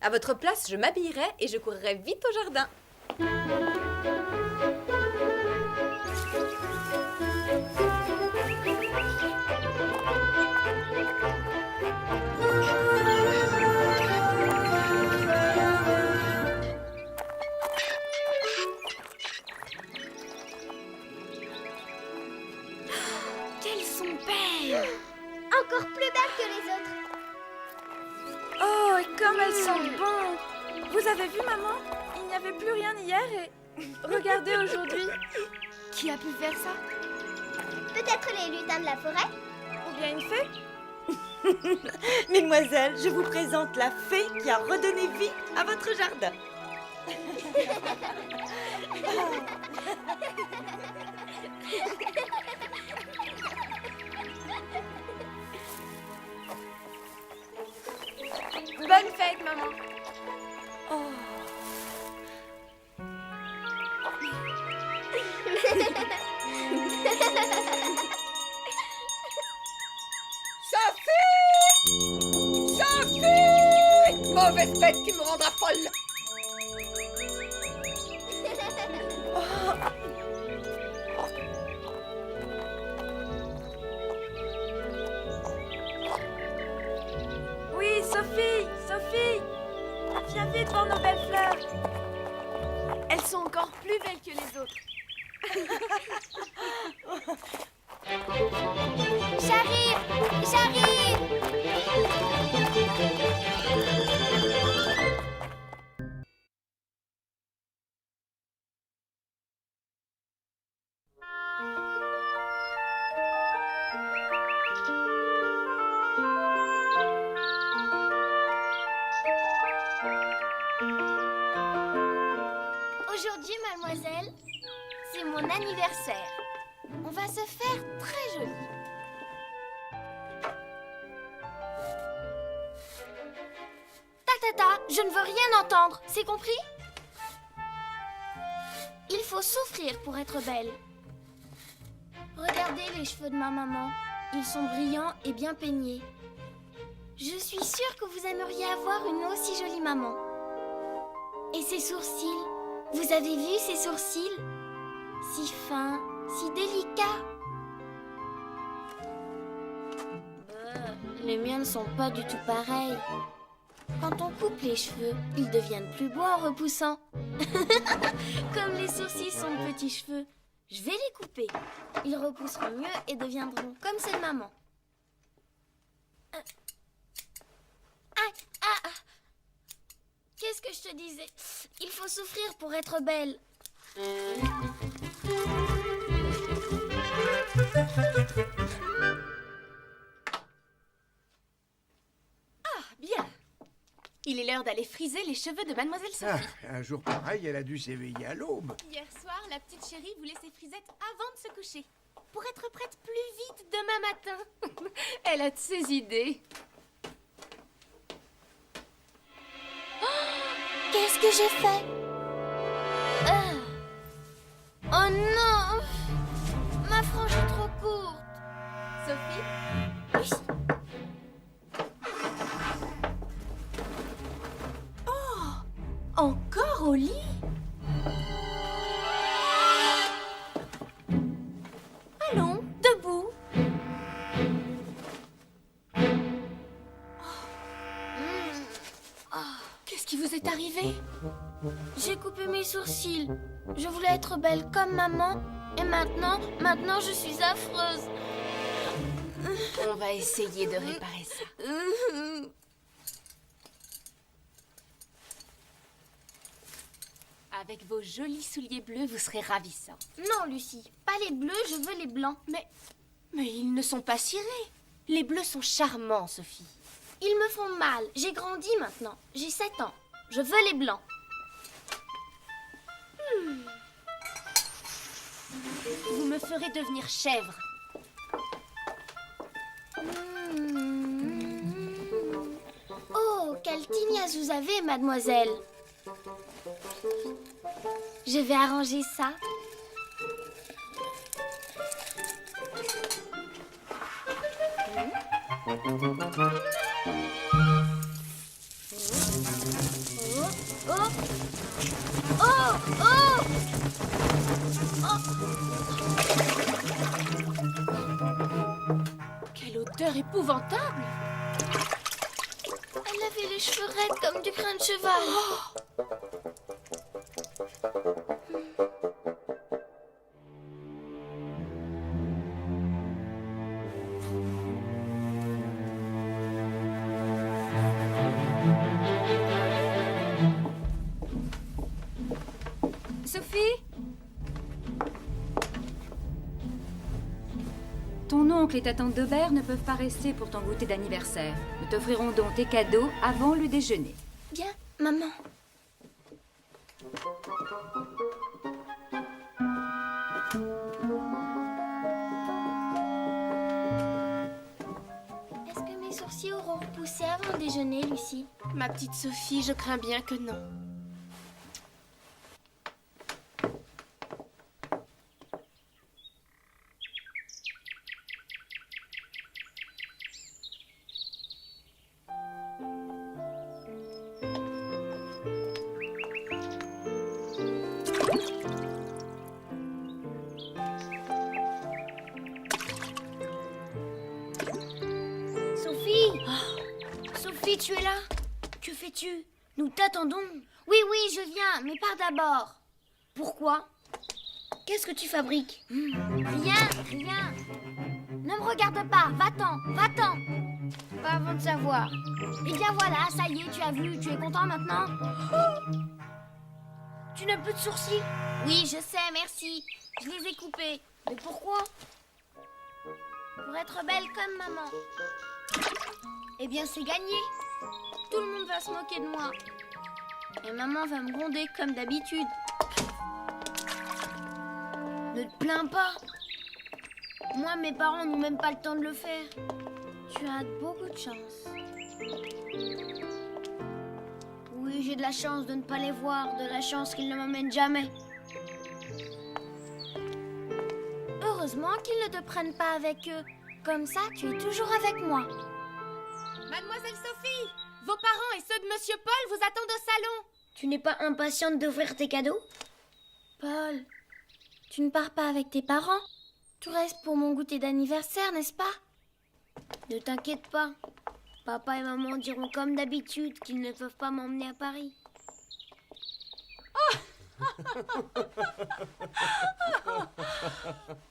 À votre place, je m'habillerai et je courrai vite au jardin. Qu'elles sont belles! Encore plus belle que les autres. Oh, et comme elles sont bonnes! Vous avez vu, maman? Il n'y avait plus rien hier et... Regardez aujourd'hui. Qui a pu faire ça? Peut-être les lutins de la forêt? Ou bien une fée? Mesdemoiselles, je vous présente la fée qui a redonné vie à votre jardin. Bonne fête, maman! Oh. Sophie! Sophie! Mauvaise bête qui me rendra folle! Oui, Sophie! Sophie! Viens vite voir nos belles fleurs! Elles sont encore plus belles que les autres. J'arrive! J'arrive! Aujourd'hui, mademoiselle, c'est mon anniversaire. On va se faire très joli. Ta, je ne veux rien entendre, c'est compris? Il faut souffrir pour être belle. Regardez les cheveux de ma maman. Ils sont brillants et bien peignés. Je suis sûre que vous aimeriez avoir une aussi jolie maman. Et ses sourcils? Vous avez vu ses sourcils? Si fins, si délicats. Les miens ne sont pas du tout pareils. Quand on coupe les cheveux, ils deviennent plus beaux en repoussant. Comme les sourcils sont de petits cheveux, je vais les couper. Ils repousseront mieux et deviendront comme ceux de maman. Qu'est-ce que je te disais? Il faut souffrir pour être belle. Bien. Il est l'heure d'aller friser les cheveux de Mademoiselle Sophie. Un jour pareil, elle a dû s'éveiller à l'aube. Hier soir, la petite chérie voulait ses frisettes avant de se coucher, pour être prête plus vite demain matin. Elle a de ses idées. Qu'est-ce que j'ai fait? Oh non! Ma frange est trop courte. Sophie? Oui. Encore au lit? Allons, debout. Qu'est-ce qui vous est arrivé? J'ai coupé mes sourcils. Je voulais être belle comme maman. Et maintenant je suis affreuse. On va essayer de réparer ça. Avec vos jolis souliers bleus, vous serez ravissant. Non, Lucie, pas les bleus, je veux les blancs. Mais ils ne sont pas cirés. Les bleus sont charmants, Sophie. Ils me font mal. J'ai grandi maintenant. J'ai 7 ans. Je veux les blancs. Vous me ferez devenir chèvre. Oh, quelle tignasse vous avez, mademoiselle. Je vais arranger ça. Quelle odeur épouvantable! Elle avait les cheveux raides comme du crin de cheval. Sophie? Ton oncle et ta tante d'Aubert ne peuvent pas rester pour ton goûter d'anniversaire. Nous t'offrirons donc tes cadeaux avant le déjeuner. Bien, maman. Est-ce que mes sourcils auront repoussé avant le déjeuner, Lucie? Ma petite Sophie, je crains bien que non. Sophie, tu es là? Que fais-tu? Nous t'attendons. Oui, je viens, mais pars d'abord. Pourquoi? Qu'est-ce que tu fabriques? Rien. Ne me regarde pas, va-t'en. Pas avant de savoir. Eh bien voilà, ça y est, tu as vu, tu es content maintenant? Tu n'as plus de sourcils? Oui, je sais, merci. Je les ai coupés. Mais pourquoi? Pour être belle comme maman. Eh bien, c'est gagné. Tout le monde va se moquer de moi. Et maman va me gronder comme d'habitude. Ne te plains pas. Moi, mes parents n'ont même pas le temps de le faire. Tu as beaucoup de chance. Oui, j'ai de la chance de ne pas les voir, de la chance qu'ils ne m'emmènent jamais. Heureusement qu'ils ne te prennent pas avec eux. Comme ça, tu es toujours avec moi. Mademoiselle Sophie, vos parents et ceux de Monsieur Paul vous attendent au salon. Tu n'es pas impatiente d'ouvrir tes cadeaux? Paul, tu ne pars pas avec tes parents? Tu restes pour mon goûter d'anniversaire, n'est-ce pas? Ne t'inquiète pas. Papa et maman diront comme d'habitude qu'ils ne peuvent pas m'emmener à Paris.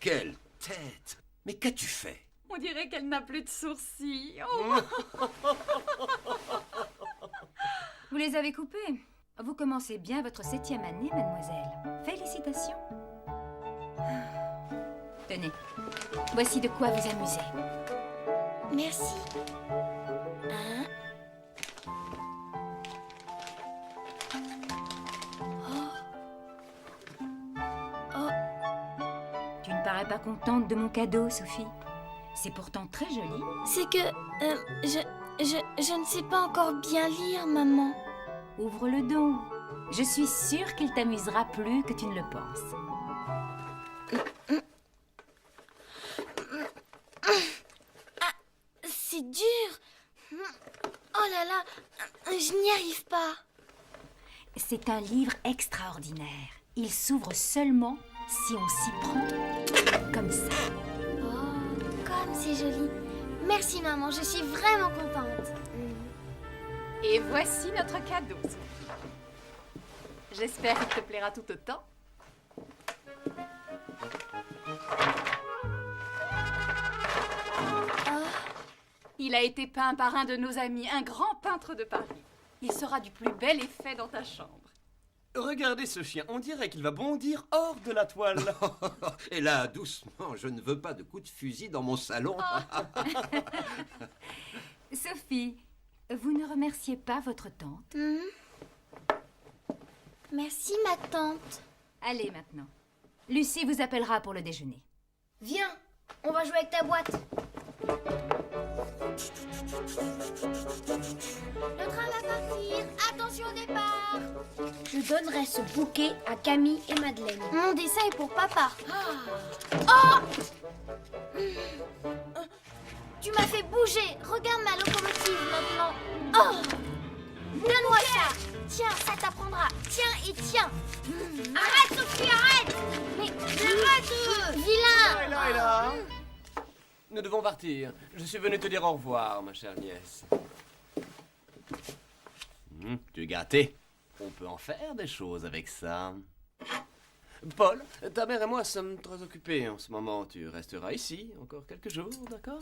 Quelle tête! Mais qu'as-tu fait? On dirait qu'elle n'a plus de sourcils. Oh. Vous les avez coupés. Vous commencez bien votre 7e année, mademoiselle. Félicitations. Tenez, voici de quoi vous amuser. Merci. Hein? Tu ne parais pas contente de mon cadeau, Sophie. C'est pourtant très joli. C'est que... je ne sais pas encore bien lire, maman. Ouvre-le donc. Je suis sûre qu'il t'amusera plus que tu ne le penses. C'est dur. Oh là là, je n'y arrive pas. C'est un livre extraordinaire. Il s'ouvre seulement si on s'y prend comme ça. Oh, comme c'est joli. Merci maman, je suis vraiment contente. Et voici notre cadeau, Sophie. J'espère qu'il te plaira tout autant. Il a été peint par un de nos amis, un grand peintre de Paris. Il sera du plus bel effet dans ta chambre. Regardez ce chien, on dirait qu'il va bondir hors de la toile. Et là, doucement, je ne veux pas de coups de fusil dans mon salon. Sophie, vous ne remerciez pas votre tante? Merci ma tante. Allez maintenant. Lucie vous appellera pour le déjeuner. Viens, on va jouer avec ta boîte. Le train va partir. Attention au départ. Je donnerai ce bouquet à Camille et Madeleine. Mon dessin est pour papa. Oh! Tu m'as fait bouger. Regarde ma locomotive maintenant. Oh! Donne-moi ça. Tiens, ça t'apprendra. Tiens et tiens. Arrête, Sophie, arrête. Mais arrête, vilain. Et là. Nous devons partir. Je suis venu te dire au revoir, ma chère nièce. Tu es gâté. On peut en faire des choses avec ça. Paul, ta mère et moi sommes très occupés en ce moment. Tu resteras ici encore quelques jours, d'accord?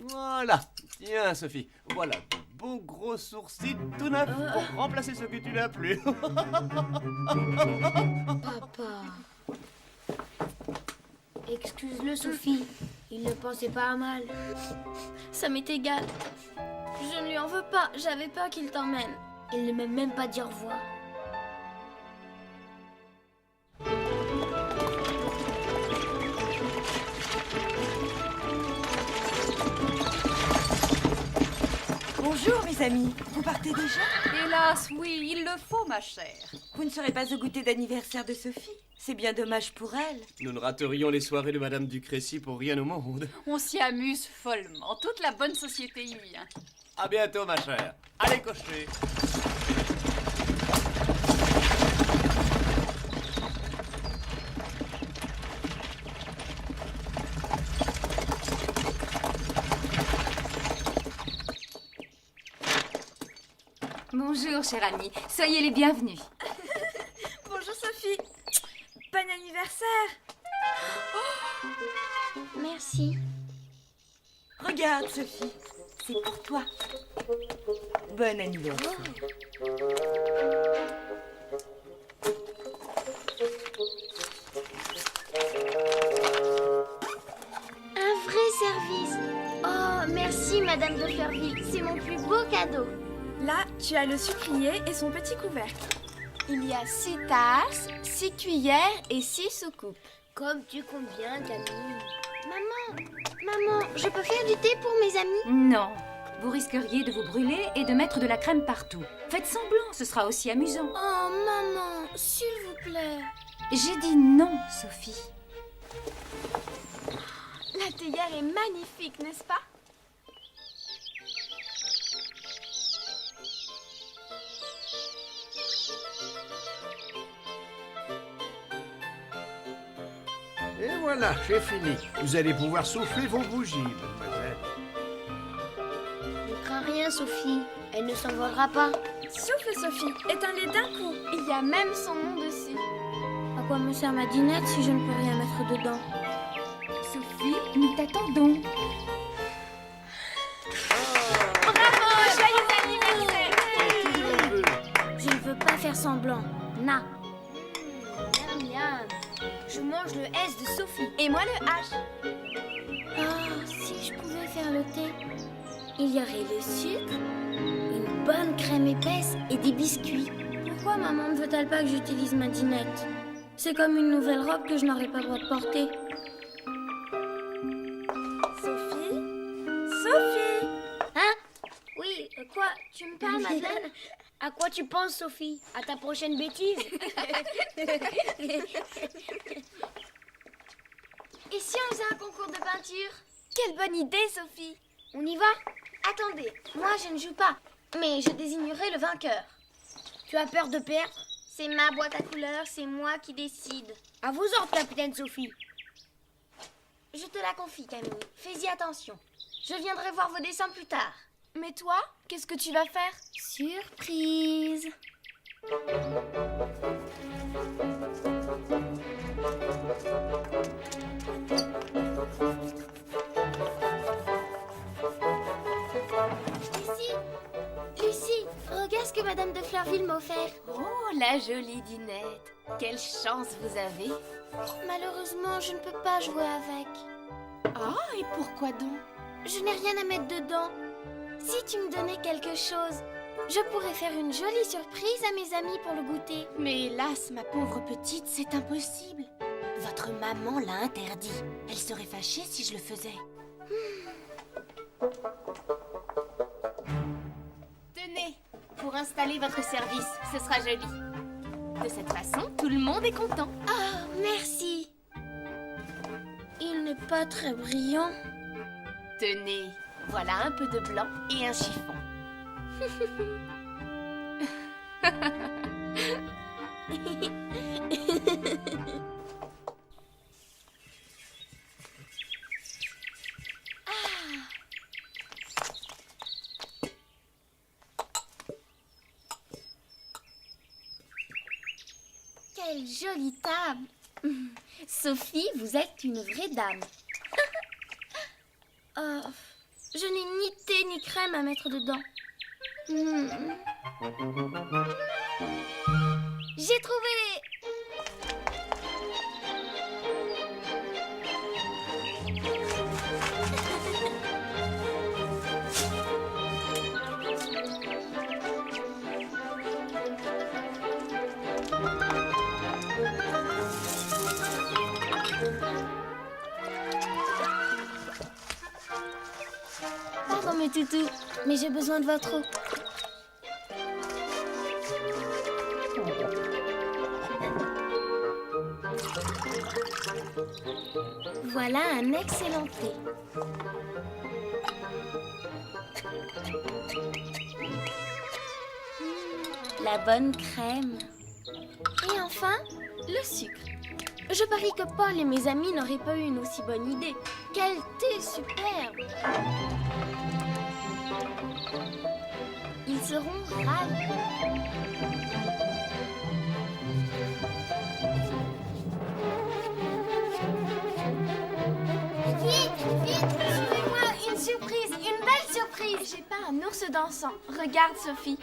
Voilà. Tiens, Sophie, voilà de beaux gros sourcils tout neufs pour remplacer ceux que tu n'as plus. Papa. Excuse-le, Sophie. Il ne pensait pas à mal. Ça m'est égal. Je ne lui en veux pas. J'avais peur qu'il t'emmène. Il ne m'a même pas dit au revoir. Bonjour, mes amis. Vous partez déjà? Hélas, oui, il le faut, ma chère. Vous ne serez pas au goûter d'anniversaire de Sophie? C'est bien dommage pour elle. Nous ne raterions les soirées de Madame Ducrécy pour rien au monde. On s'y amuse follement. Toute la bonne société y vient. À bientôt, ma chère. Allez, cocher. Bonjour, chère amie. Soyez les bienvenus. Bonjour Sophie. Bon anniversaire. Merci. Regarde, Sophie. C'est pour toi. Bon anniversaire. Un vrai service. Oh, merci, Madame de Fleurville. C'est mon plus beau cadeau. Là, tu as le sucrier et son petit couvercle. Il y a 6 tasses, 6 cuillères et 6 soucoupes. Comme tu comptes bien, Camille. Maman, je peux faire du thé pour mes amis? Non. Vous risqueriez de vous brûler et de mettre de la crème partout. Faites semblant, ce sera aussi amusant. Oh, maman, s'il vous plaît. J'ai dit non, Sophie. La théière est magnifique, n'est-ce pas? Et voilà, j'ai fini. Vous allez pouvoir souffler vos bougies, mademoiselle. Ne crains rien, Sophie. Elle ne s'envolera pas. Souffle, Sophie, éteins-les d'un coup. Il y a même son nom dessus. À quoi me sert ma dinette si je ne peux rien mettre dedans? Sophie, nous t'attendons. Bravo, joyeux anniversaire! Je ne veux pas faire semblant. Na. Miam, miam. Je mange le S de Sophie. Et moi le H. Ah, si je pouvais faire le thé. Il y aurait le sucre, une bonne crème épaisse et des biscuits. Pourquoi maman ne veut-elle pas que j'utilise ma dinette? C'est comme une nouvelle robe que je n'aurais pas le droit de porter. Sophie? Sophie? Hein? Oui, quoi? Tu me parles, Madeleine? À quoi tu penses, Sophie? À ta prochaine bêtise? Et si on faisait un concours de peinture? Quelle bonne idée, Sophie. On y va? Attendez, moi je ne joue pas, mais je désignerai le vainqueur. Tu as peur de perdre? C'est ma boîte à couleurs, c'est moi qui décide. À vos ordres, capitaine Sophie. Je te la confie, Camille. Fais-y attention. Je viendrai voir vos dessins plus tard. Mais toi, qu'est-ce que tu vas faire? Surprise. Lucie, regarde ce que Madame de Fleurville m'a offert. Oh, la jolie dinette. Quelle chance vous avez. Malheureusement, je ne peux pas jouer avec. Ah, et pourquoi donc? Je n'ai rien à mettre dedans. Si tu me donnais quelque chose, je pourrais faire une jolie surprise à mes amis pour le goûter. Mais hélas, ma pauvre petite, c'est impossible. Votre maman l'a interdit. Elle serait fâchée si je le faisais. Tenez, pour installer votre service, ce sera joli. De cette façon, tout le monde est content. Ah, merci. Il n'est pas très brillant. Tenez, voilà un peu de blanc et un chiffon. Quelle jolie table. Sophie, vous êtes une vraie dame. Oh, je n'ai ni thé ni crème à mettre dedans. J'ai trouvé. Pardon mes toutous, mais j'ai besoin de votre eau. Voilà un excellent thé. La bonne crème. Et enfin, le sucre. Je parie que Paul et mes amis n'auraient pas eu une aussi bonne idée. Quel thé superbe! Ils seront ravis. Vite, trouvez-moi une surprise, une belle surprise. J'ai pas un ours dansant. Regarde, Sophie.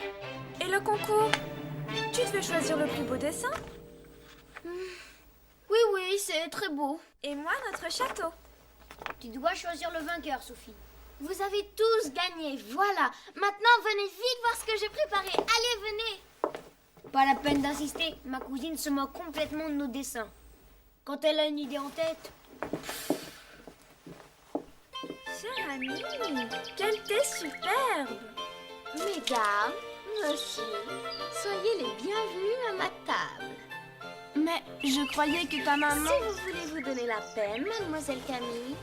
Et le concours? Tu devais choisir le plus beau dessin? Oui, oui, c'est très beau. Et moi, notre château. Tu dois choisir le vainqueur, Sophie. Vous avez tous gagné, voilà. Maintenant, venez vite voir ce que j'ai préparé. Allez, venez. Pas la peine d'insister, ma cousine se moque complètement de nos dessins. Quand elle a une idée en tête... Chère amie, quel thé superbe! Mesdames, monsieur, soyez les bienvenus à ma table. Mais je croyais que ta maman... Si vous voulez vous donner la peine, mademoiselle Camille.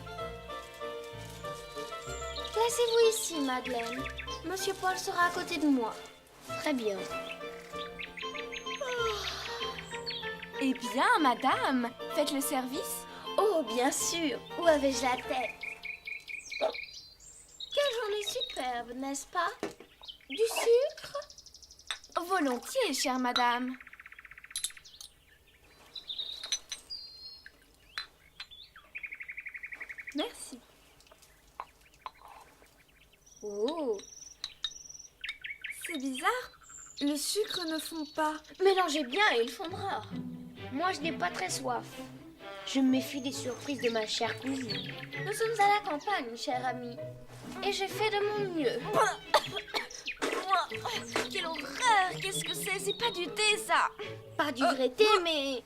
Placez-vous ici, Madeleine. Monsieur Paul sera à côté de moi. Très bien. Eh bien, madame, faites le service. Oh, Oh, bien sûr. Où avais-je la tête? Quelle journée superbe, n'est-ce pas? Du sucre? Volontiers, chère madame. Merci. Oh, C'est bizarre. Le sucre ne fond pas. mélangez bien et il fondra. Moi, je n'ai pas très soif. Je me méfie des surprises de ma chère cousine. Nous sommes à la campagne, chère amie. Et j'ai fait de mon mieux. Quelle horreur! Qu'est-ce que c'est? C'est pas du thé, ça! Pas du vrai thé, mais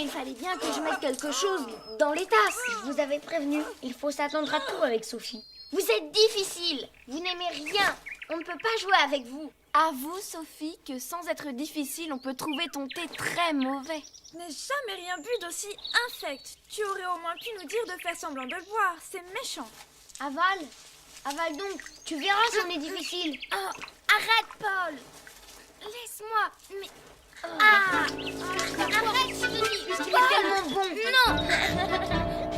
il fallait bien que je mette quelque chose dans les tasses. Je vous avais prévenu. Il faut s'attendre à tout avec Sophie. Vous êtes difficile. Vous n'aimez rien. On ne peut pas jouer avec vous. Avoue, Sophie, que sans être difficile, on peut trouver ton thé très mauvais. Je n'ai jamais rien bu d'aussi infect. Tu aurais au moins pu nous dire de faire semblant de le boire. C'est méchant. Avale. Avale donc. Tu verras si on est difficile. Arrête, Paul. Laisse-moi. Mais... Arrête, je te dis. Puisqu'il est tellement bon. Non.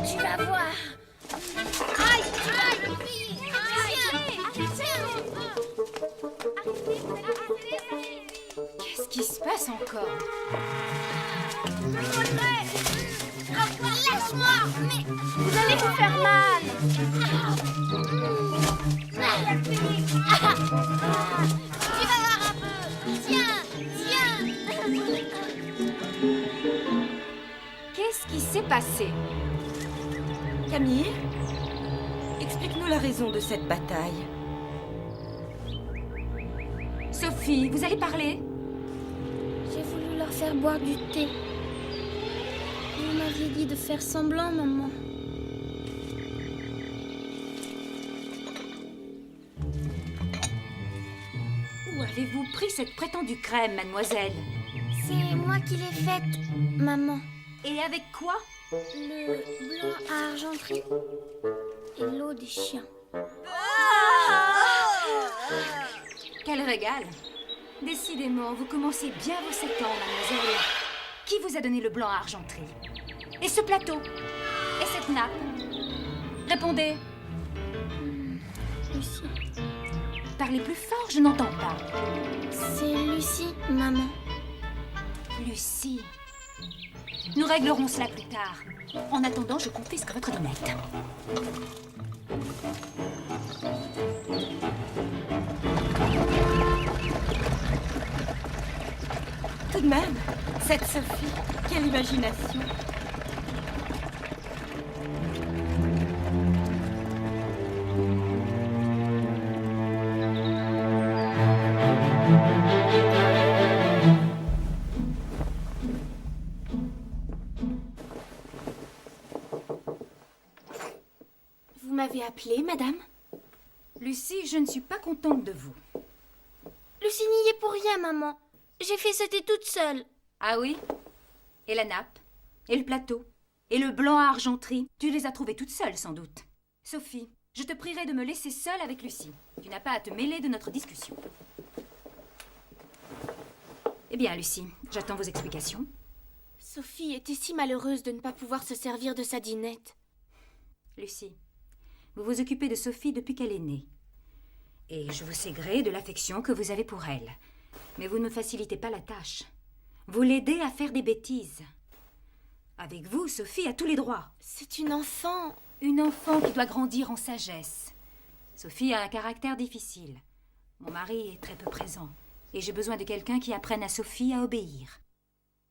Tu vas voir. Aïe, aïe, Qu'est-ce qui se passe encore? Lâche-moi. Mais vous allez vous faire mal. Tu vas voir un peu. Tiens, tiens. Qu'est-ce qui s'est passé? Camille, explique-nous la raison de cette bataille. Sophie, vous allez parler? J'ai voulu leur faire boire du thé. Vous m'aviez dit de faire semblant, maman. Où avez-vous pris cette prétendue crème, mademoiselle? C'est moi qui l'ai faite, maman. Et avec quoi? Le blanc à argenterie et l'eau des chiens. Quel régal! Décidément, vous commencez bien vos 7 ans, mademoiselle. Qui vous a donné le blanc à argenterie? Et ce plateau? Et cette nappe? Répondez! Lucie. Parlez plus fort, je n'entends pas. C'est Lucie, maman. Lucie. Nous réglerons cela plus tard. En attendant, je confisque votre donnette. Tout de même, cette Sophie, quelle imagination. Vous m'avez appelée, madame? Lucie, je ne suis pas contente de vous. Lucie n'y est pour rien, maman. J'ai fait ce thé toute seule. Ah oui? Et la nappe? Et le plateau? Et le blanc à argenterie? Tu les as trouvés toutes seules, sans doute. Sophie, je te prierai de me laisser seule avec Lucie. Tu n'as pas à te mêler de notre discussion. Eh bien, Lucie, j'attends vos explications. Sophie était si malheureuse de ne pas pouvoir se servir de sa dînette. Lucie, vous vous occupez de Sophie depuis qu'elle est née. Et je vous sais gré de l'affection que vous avez pour elle. Mais vous ne me facilitez pas la tâche. Vous l'aidez à faire des bêtises. Avec vous, Sophie a tous les droits. C'est une enfant. Une enfant qui doit grandir en sagesse. Sophie a un caractère difficile. Mon mari est très peu présent. Et j'ai besoin de quelqu'un qui apprenne à Sophie à obéir.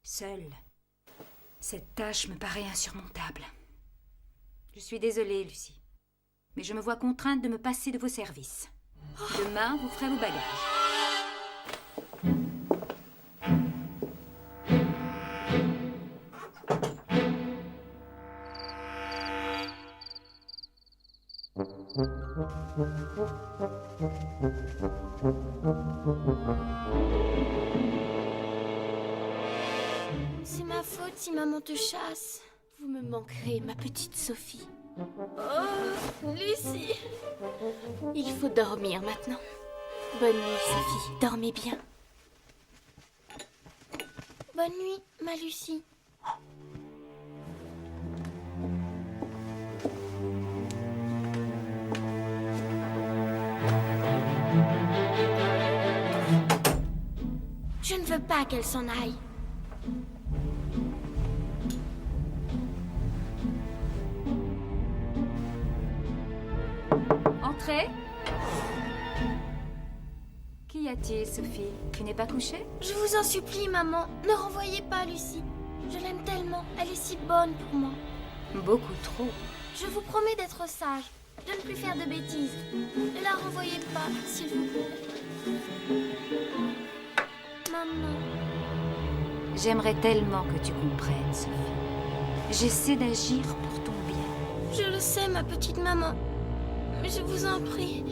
Seule, cette tâche me paraît insurmontable. Je suis désolée, Lucie. Mais je me vois contrainte de me passer de vos services. Demain, vous ferez vos bagages. C'est ma faute si maman te chasse. Vous me manquerez, ma petite Sophie. Oh, Lucie. Il faut dormir maintenant. Bonne nuit, Sophie. Dormez bien. Bonne nuit, ma Lucie. pas qu'elle s'en aille. Entrez. Qu'y a-t-il, Sophie? Tu n'es pas couchée? Je vous en supplie, maman, ne renvoyez pas Lucie. Je l'aime tellement, elle est si bonne pour moi. Beaucoup trop. Je vous promets d'être sage, de ne plus faire de bêtises. Ne la renvoyez pas, s'il vous plaît. Maman. J'aimerais tellement que tu comprennes, Sophie. J'essaie d'agir pour ton bien. Je le sais, ma petite maman. Mais je vous en prie.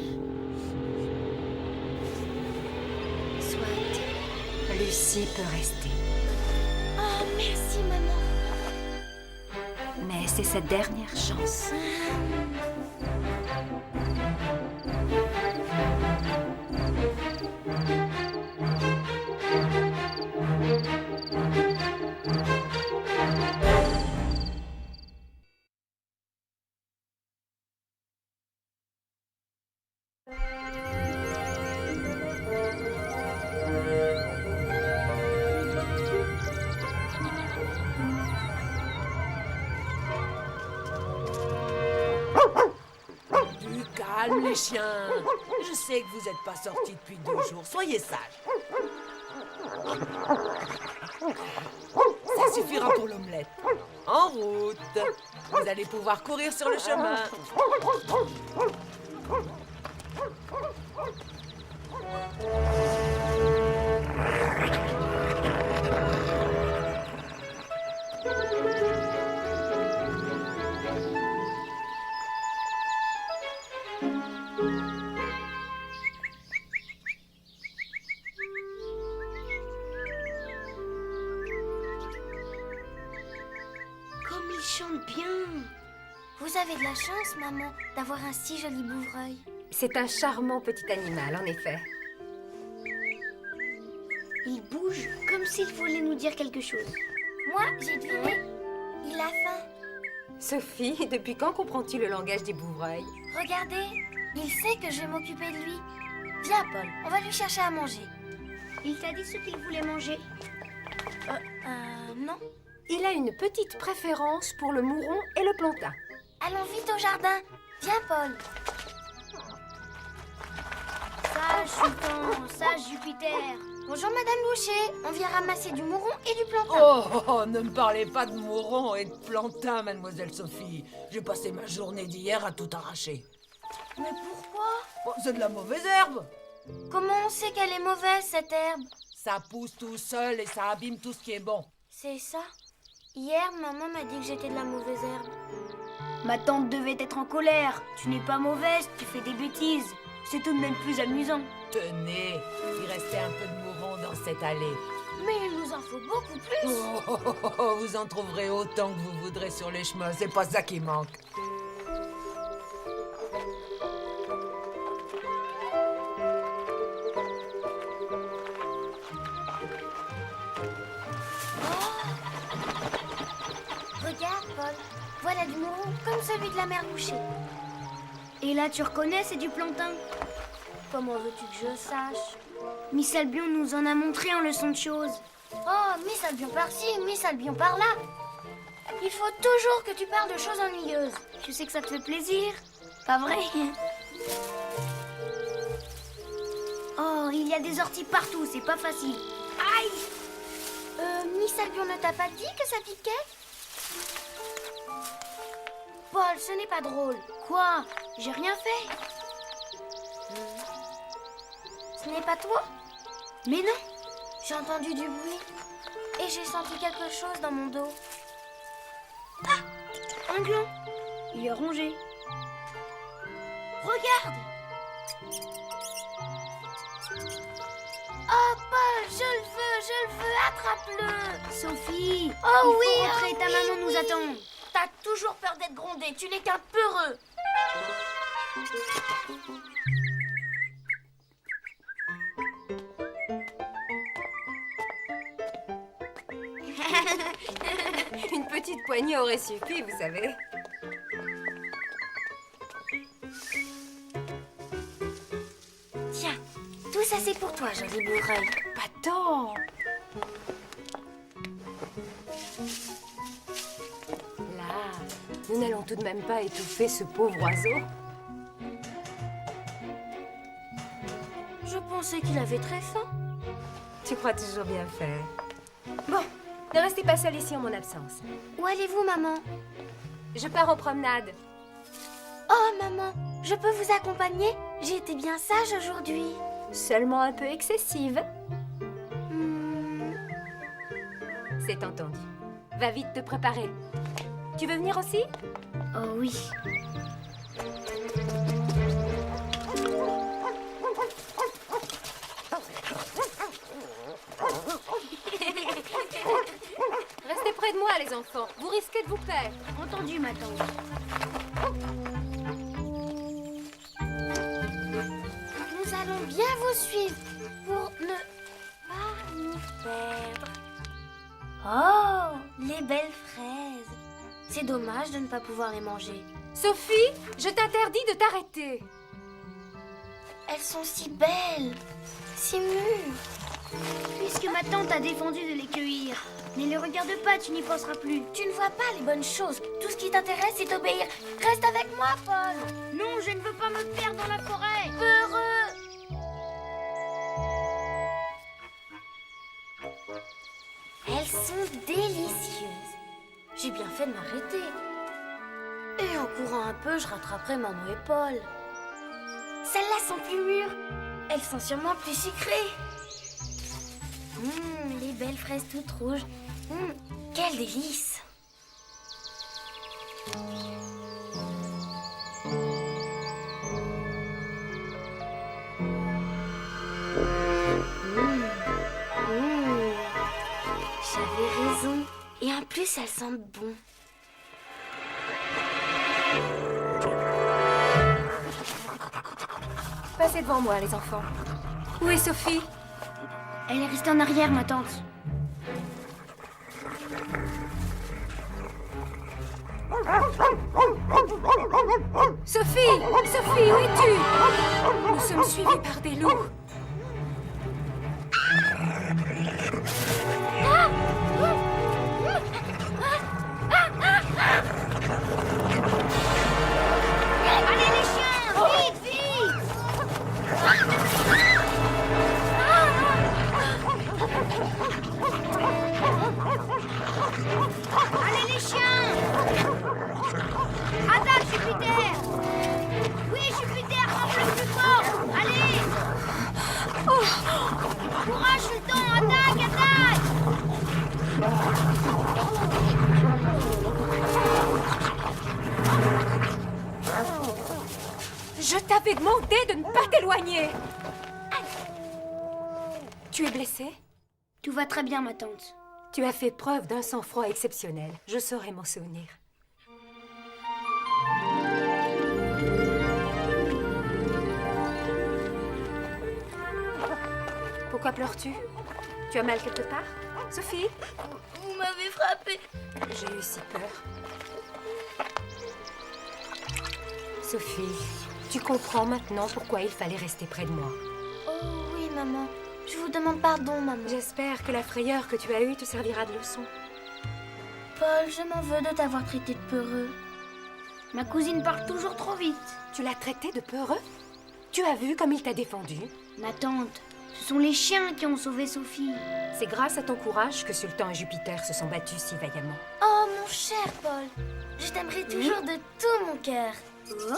Soit. Lucie peut rester. Oh, merci, maman. Mais c'est sa dernière chance. Du calme, les chiens. Je sais que vous n'êtes pas sortis depuis 2 jours. Soyez sages. Ça suffira pour l'omelette. En route. Vous allez pouvoir courir sur le chemin. Comme il chante bien. Vous avez de la chance, maman, d'avoir un si joli bouvreuil. C'est un charmant petit animal, en effet. Il bouge comme s'il voulait nous dire quelque chose. Moi, j'ai deviné. Il a faim. Sophie, depuis quand comprends-tu le langage des bouvreuils? Regardez, il sait que je vais m'occuper de lui. Viens, Paul, on va lui chercher à manger. Il t'a dit ce qu'il voulait manger? Non. Il a une petite préférence pour le mouron et le plantain. Allons vite au jardin. Viens, Paul. Sage Sultan, sage Jupiter. Bonjour, Madame Boucher. On vient ramasser du mouron et du plantain. Oh, ne me parlez pas de mouron et de plantain, mademoiselle Sophie. J'ai passé ma journée d'hier à tout arracher. Mais pourquoi? Oh, c'est de la mauvaise herbe. Comment on sait qu'elle est mauvaise, cette herbe? Ça pousse tout seul et ça abîme tout ce qui est bon. C'est ça. Hier, maman m'a dit que j'étais de la mauvaise herbe. Ma tante devait être en colère. Tu n'es pas mauvaise, tu fais des bêtises. C'est tout de même plus amusant. Tenez, il restait un peu de mouron dans cette allée. Mais il nous en faut beaucoup plus. Oh, vous en trouverez autant que vous voudrez sur les chemins, c'est pas ça qui manque. Regarde, Paul. Voilà du mouron comme celui de la mère Boucher. Et là, tu reconnais, c'est du plantain. Comment veux-tu que je sache? Miss Albion nous en a montré en leçon de choses. Oh, Miss Albion par-ci, Miss Albion par-là. Il faut toujours que tu parles de choses ennuyeuses. Je sais que ça te fait plaisir. Pas vrai? Oh, il y a des orties partout, c'est pas facile. Aïe! Miss Albion ne t'a pas dit que ça piquait? Paul, ce n'est pas drôle. Quoi? J'ai rien fait. Ce n'est pas toi? Mais non. J'ai entendu du bruit. Et j'ai senti quelque chose dans mon dos. Ah! Un gland. Il est rongé. Regarde! Oh, Paul, je le veux, attrape-le! Sophie! Oh oui! Rentrer, ta maman nous attend. T'as toujours peur d'être grondée, tu n'es qu'un peureux. Une petite poignée aurait suffi, vous savez. Tiens, tout ça c'est pour toi, joli bouvreuil. Pas tant. Nous n'allons tout de même pas étouffer ce pauvre oiseau. Je pensais qu'il avait très faim. Tu crois toujours bien faire. Bon, ne restez pas seul ici en mon absence. Où allez-vous, maman? Je pars en promenade. Oh, maman, je peux vous accompagner? J'ai été bien sage aujourd'hui. Seulement un peu excessive. C'est entendu. Va vite te préparer. Tu veux venir aussi? Oh oui. Restez près de moi, les enfants. Vous risquez de vous perdre. Entendu, ma tante. Nous allons bien vous suivre pour ne pas nous perdre. Oh, les belles fraises. C'est dommage de ne pas pouvoir les manger. Sophie, je t'interdis de t'arrêter. Elles sont si belles, si mûres. Puisque ma tante a défendu de les cueillir. Ne les regarde pas, tu n'y penseras plus. Tu ne vois pas les bonnes choses. Tout ce qui t'intéresse, c'est obéir. Reste avec moi, Paul. Non, je ne veux pas me perdre dans la forêt. Peureux. Elles sont délicieuses. J'ai bien fait de m'arrêter. Et en courant un peu, je rattraperai maman et Paul. Celles-là sont plus mûres. Elles sont sûrement plus sucrées. Les belles fraises toutes rouges. Quel délice! J'avais raison. Et en plus, elles sentent bon. Passez devant moi, les enfants. Où est Sophie? Elle est restée en arrière, ma tante. Sophie! Sophie, où es-tu? Nous sommes suivis par des loups. Allez les chiens, vite, vite! Allez les chiens! Attaque, Jupiter! Oui, Jupiter, frappe le plus fort! Allez! Courage, Sultan! Attaque, attaque! Je t'avais demandé de ne pas t'éloigner. Tu es blessée? Tout va très bien, ma tante. Tu as fait preuve d'un sang-froid exceptionnel. Je saurai m'en souvenir. Pourquoi pleures-tu? Tu as mal quelque part? Sophie? Vous m'avez frappée. J'ai eu si peur. Sophie, tu comprends maintenant pourquoi il fallait rester près de moi. Oh oui, maman. Je vous demande pardon, maman. J'espère que la frayeur que tu as eue te servira de leçon. Paul, je m'en veux de t'avoir traité de peureux. Ma cousine parle toujours trop vite. Tu l'as traité de peureux? Tu as vu comme il t'a défendu? Ma tante, ce sont les chiens qui ont sauvé Sophie. C'est grâce à ton courage que Sultan et Jupiter se sont battus si vaillamment. Oh, mon cher Paul, je t'aimerai toujours de tout mon cœur. Oh.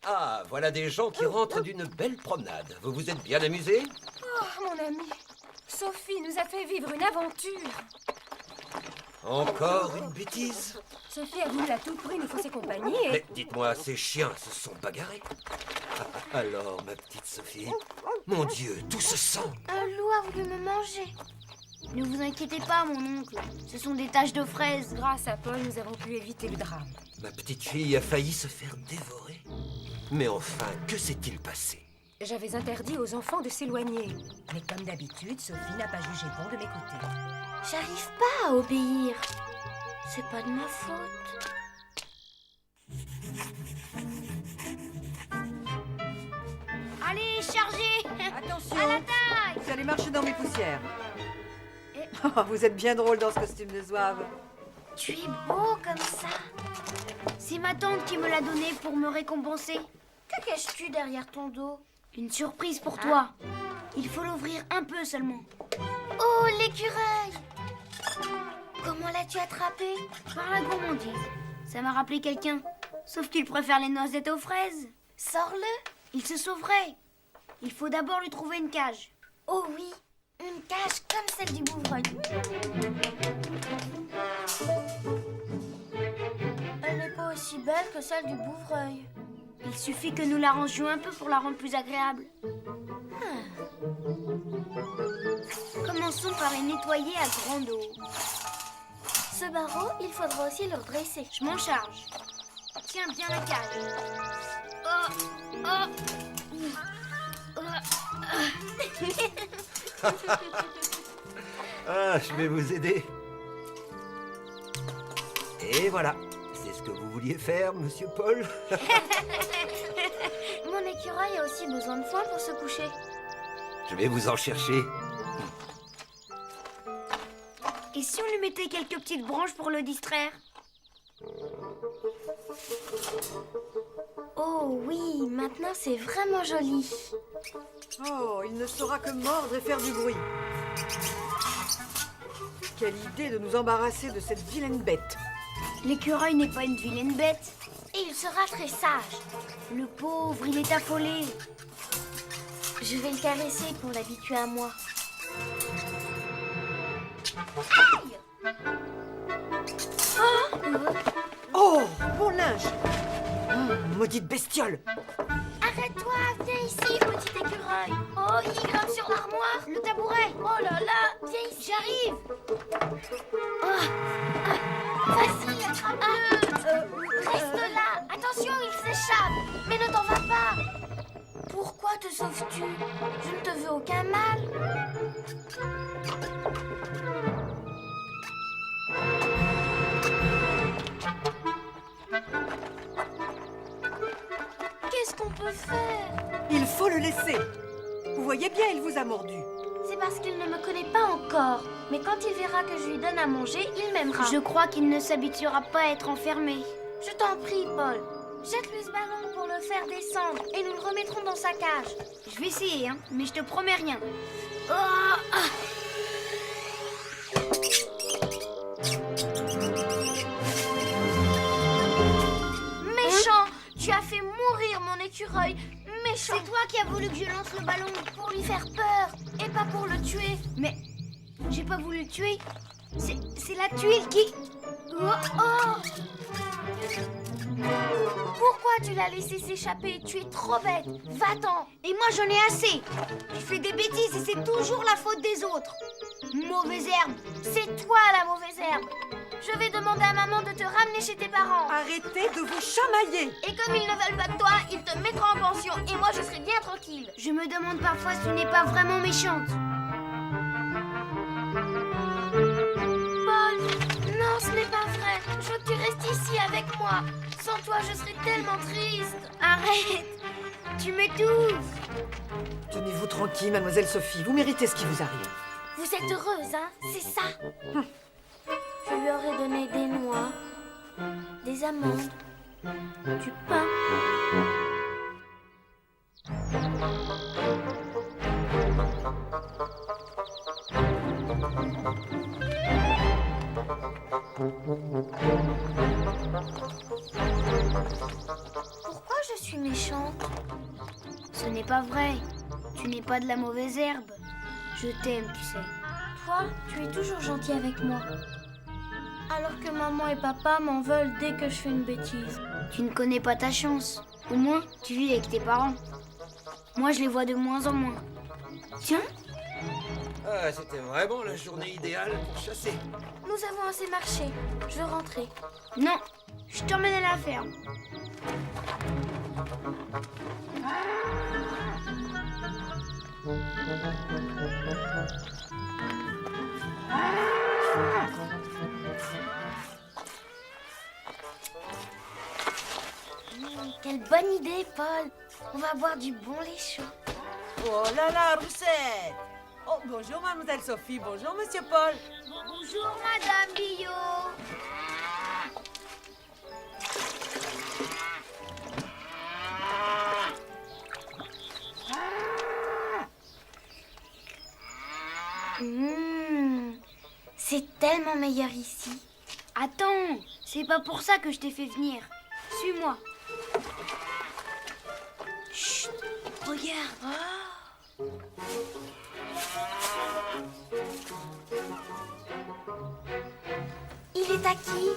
Ah, voilà des gens qui rentrent d'une belle promenade. Vous vous êtes bien amusés? Oh, mon ami, Sophie nous a fait vivre une aventure. Encore une bêtise? Sophie a voulu à tout prix nous fausser compagnie et... Mais dites-moi, ces chiens se sont bagarrés? Alors, ma petite Sophie, mon Dieu, tout se sent. Un loup a voulu me manger. Ne vous inquiétez pas, mon oncle. Ce sont des taches de fraises. Grâce à Paul, nous avons pu éviter le drame. Ma petite fille a failli se faire dévorer. Mais enfin, que s'est-il passé? J'avais interdit aux enfants de s'éloigner. Mais comme d'habitude, Sophie n'a pas jugé bon de m'écouter. J'arrive pas à obéir. C'est pas de ma faute. Allez, chargez! Attention! À l'attaque! Vous allez marcher dans mes poussières. Oh, vous êtes bien drôle dans ce costume de zouave. Tu es beau comme ça. C'est ma tante qui me l'a donné pour me récompenser. Que caches-tu derrière ton dos? Une surprise pour toi. Il faut l'ouvrir un peu seulement. Oh, l'écureuil! Comment l'as-tu attrapé? Par la gourmandise. Ça m'a rappelé quelqu'un. Sauf qu'il préfère les noisettes aux fraises. Sors-le, il se sauverait. Il faut d'abord lui trouver une cage. Oh oui, une cage comme celle du bouvreuil. Elle n'est pas aussi belle que celle du bouvreuil. Il suffit que nous l'arrangions un peu pour la rendre plus agréable. Commençons par les nettoyer à grande eau. Ce barreau, il faudra aussi le redresser. Je m'en charge. Tiens bien la cage. Ah, je vais vous aider. Et voilà, c'est ce que vous vouliez faire, monsieur Paul. Mon écureuil a aussi besoin de foin pour se coucher. Je vais vous en chercher. Et si on lui mettait quelques petites branches pour le distraire? Oh oui, maintenant c'est vraiment joli. Oh, il ne saura que mordre et faire du bruit. Quelle idée de nous embarrasser de cette vilaine bête. L'écureuil n'est pas une vilaine bête. Et il sera très sage. Le pauvre, il est affolé. Je vais le caresser pour l'habituer à moi. Aïe! Oh, mon linge. Maudite bestiole. Arrête-toi, viens ici, petit écureuil. Oh, il grimpe sur l'armoire, le tabouret. Oh là là, viens ici, j'arrive. Vas-y, attrape-le. Reste là. Attention, il s'échappe. Mais ne t'en va pas. Pourquoi te sauves-tu? Je ne te veux aucun mal. Qu'est-ce qu'on peut faire? Il faut le laisser. Vous voyez bien, il vous a mordu. C'est parce qu'il ne me connaît pas encore. Mais quand il verra que je lui donne à manger, il m'aimera. Je crois qu'il ne s'habituera pas à être enfermé. Je t'en prie, Paul. Jette-lui ce ballon pour le faire descendre et nous le remettrons dans sa cage. Je vais essayer, hein, mais je te promets rien. Méchant! Tu as fait mourir mon écureuil. Méchant! C'est toi qui as voulu que je lance le ballon pour lui faire peur et pas pour le tuer. Mais j'ai pas voulu le tuer. C'est la tuile qui... Pourquoi tu l'as laissé s'échapper? Tu es trop bête. Va-t'en. Et moi, j'en ai assez. Tu fais des bêtises et c'est toujours la faute des autres. Mauvaise herbe. C'est toi la mauvaise herbe. Je vais demander à maman de te ramener chez tes parents. Arrêtez de vous chamailler. Et comme ils ne veulent pas de toi, ils te mettront en pension et moi, je serai bien tranquille. Je me demande parfois si tu n'es pas vraiment méchante. Paul, non, ce n'est pas vrai. Je veux que tu restes ici avec moi. Sans toi, je serais tellement triste. Arrête. Tu m'étouffes. Tenez-vous tranquille, mademoiselle Sophie. Vous méritez ce qui vous arrive. Vous êtes heureuse, hein? C'est ça. Je lui aurais donné des noix, des amandes, du pain. Pourquoi je suis méchante? Ce n'est pas vrai. Tu n'es pas de la mauvaise herbe. Je t'aime, tu sais. Toi, tu es toujours gentil avec moi. Alors que maman et papa m'en veulent dès que je fais une bêtise. Tu ne connais pas ta chance. Au moins, tu vis avec tes parents. Moi, je les vois de moins en moins. Tiens, Ah, c'était vraiment la journée idéale pour chasser. nous avons assez marché. Je veux rentrer. Non, je t'emmène à la ferme. Quelle bonne idée, Paul. On va boire du bon lait chaud. Oh là là, Roussette. Oh, bonjour, mademoiselle Sophie. Bonjour, monsieur Paul. Bonjour, Madame Billot. C'est tellement meilleur ici. Attends, c'est pas pour ça que je t'ai fait venir. Suis-moi. Chut, regarde. Il est à qui?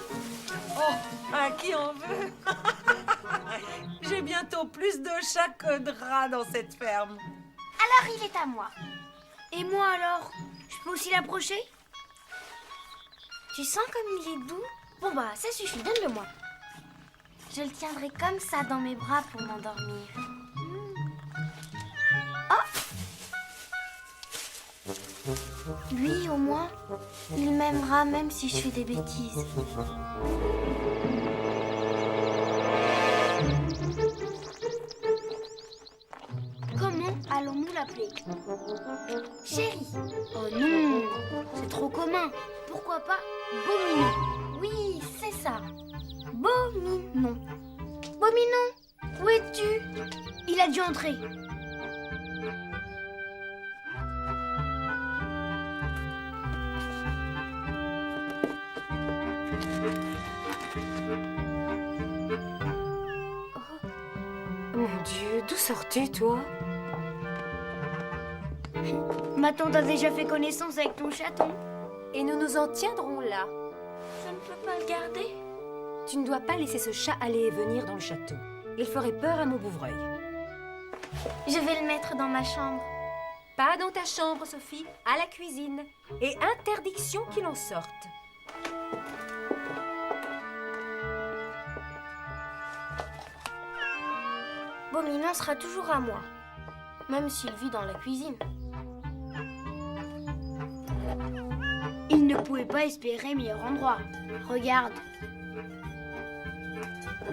Oh, à qui on veut? J'ai bientôt plus de chats que de rats dans cette ferme. Alors il est à moi. Et moi alors? Je peux aussi l'approcher? Tu sens comme il est doux? Bon bah, ça suffit, donne-le-moi. Je le tiendrai comme ça dans mes bras pour m'endormir. Oh! Lui, au moins, il m'aimera même si je fais des bêtises. Comment allons-nous l'appeler? Chérie. Oh non, c'est trop commun. Pourquoi pas Beauminon? Oui, c'est ça. Beauminon. Beauminon, où es-tu? Il a dû entrer. Mon Dieu, d'où sors-tu, toi? Ma tante a déjà fait connaissance avec ton chaton. Et nous nous en tiendrons là. Je ne peux pas le garder. Tu ne dois pas laisser ce chat aller et venir dans le château. Il ferait peur à Maubouvray. Je vais le mettre dans ma chambre. Pas dans ta chambre, Sophie, à la cuisine. Et interdiction qu'il en sorte. Beauminon sera toujours à moi, même s'il vit dans la cuisine. Il ne pouvait pas espérer meilleur endroit. Regarde.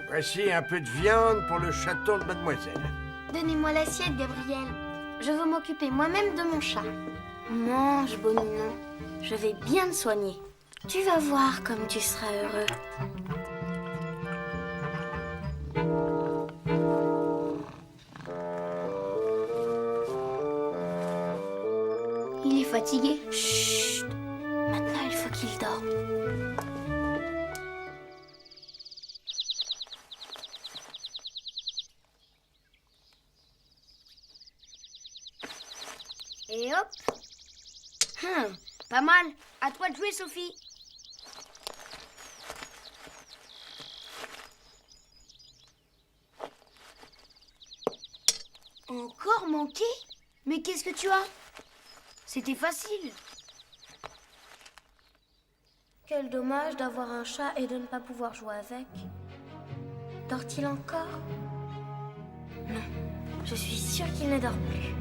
Voici un peu de viande pour le chaton de mademoiselle. Donnez-moi l'assiette, Gabriel. Je veux m'occuper moi-même de mon chat. Mange, Beauminon. Je vais bien te soigner. Tu vas voir comme tu seras heureux. Il est fatigué. Chut. Maintenant, il faut qu'il dorme. Et hop. Pas mal. À toi de jouer, Sophie. Encore manqué? Mais qu'est-ce que tu as? C'était facile. Quel dommage d'avoir un chat et de ne pas pouvoir jouer avec. Dort-il encore? Non, je suis sûre qu'il ne dort plus.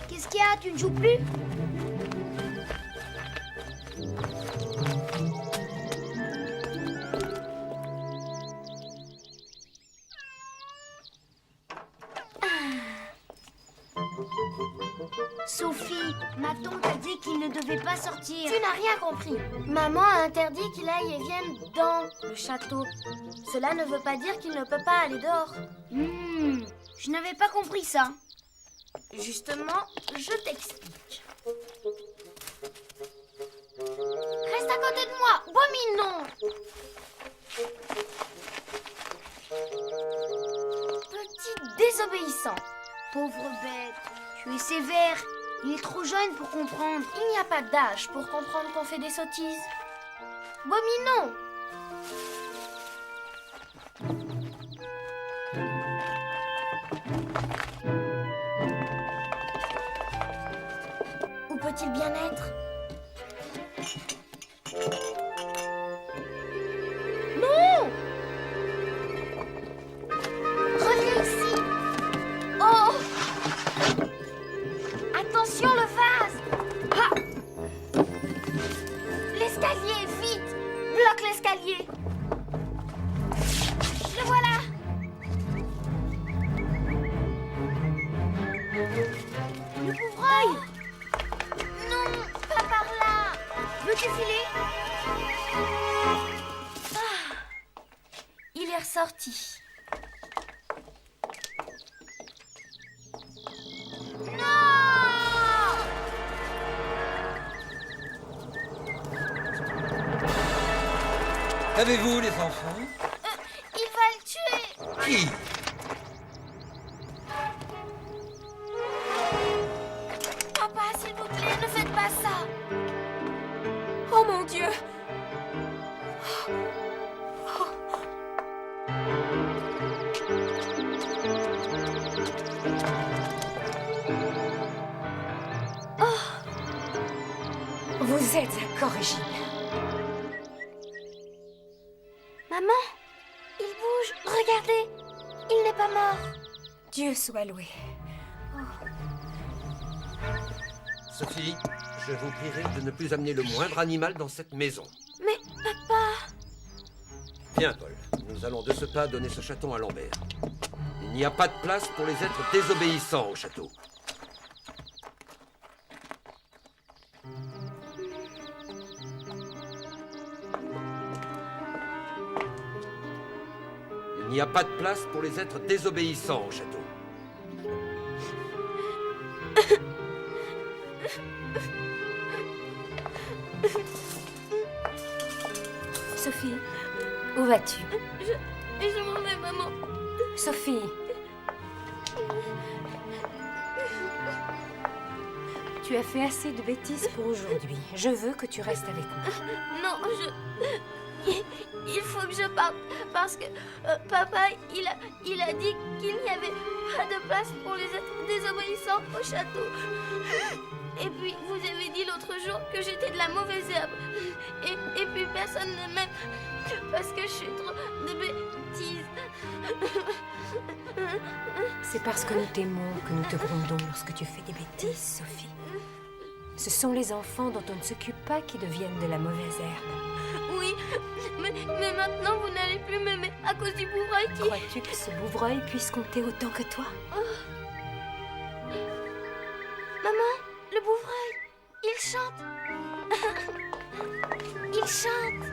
Qu'est-ce qu'il y a? Tu ne joues plus? Sophie, ma tante a dit qu'il ne devait pas sortir. Tu n'as rien compris. Maman a interdit qu'il aille et vienne dans le château. Cela ne veut pas dire qu'il ne peut pas aller dehors. Je n'avais pas compris ça. Justement, je t'explique. Reste à côté de moi, Beauminon. Petit désobéissant. Pauvre bête, tu es sévère. Il est trop jeune pour comprendre. Il n'y a pas d'âge pour comprendre qu'on fait des sottises. Beauminon! Où peut-il bien être? Non! Reviens ici! Oh! Attention, le vase! Ah! L'escalier, vite! Bloque l'escalier! Il est ressorti. Qu'avez-vous, les enfants? Il va le tuer. Qui? Papa, s'il vous plaît, ne faites pas ça. Oh mon Dieu. Vous êtes incorrigible. Maman, il bouge. Regardez, il n'est pas mort. Dieu soit loué. Sophie, je vous prierai de ne plus amener le moindre animal dans cette maison. Mais papa... Viens, Paul. Nous allons de ce pas donner ce chaton à Lambert. Il n'y a pas de place pour les êtres désobéissants au château. Il n'y a pas de place pour les êtres désobéissants au château. Sophie, où vas-tu? Je m'en vais, maman. Sophie. Tu as fait assez de bêtises pour aujourd'hui. Je veux que tu restes avec moi. Non, il faut que je parte parce que papa, il a dit qu'il n'y avait pas de place pour les êtres désobéissants au château. Et puis, vous avez dit l'autre jour que j'étais de la mauvaise herbe. Et puis, personne ne m'aime parce que je suis trop de bêtises. C'est parce que nous t'aimons que nous te grondons lorsque tu fais des bêtises, Sophie. Ce sont les enfants dont on ne s'occupe pas qui deviennent de la mauvaise herbe. Oui, mais maintenant, vous n'allez plus m'aimer à cause du bouvreuil qui... Crois-tu que ce bouvreuil puisse compter autant que toi? Maman, le bouvreuil, il chante. Il chante.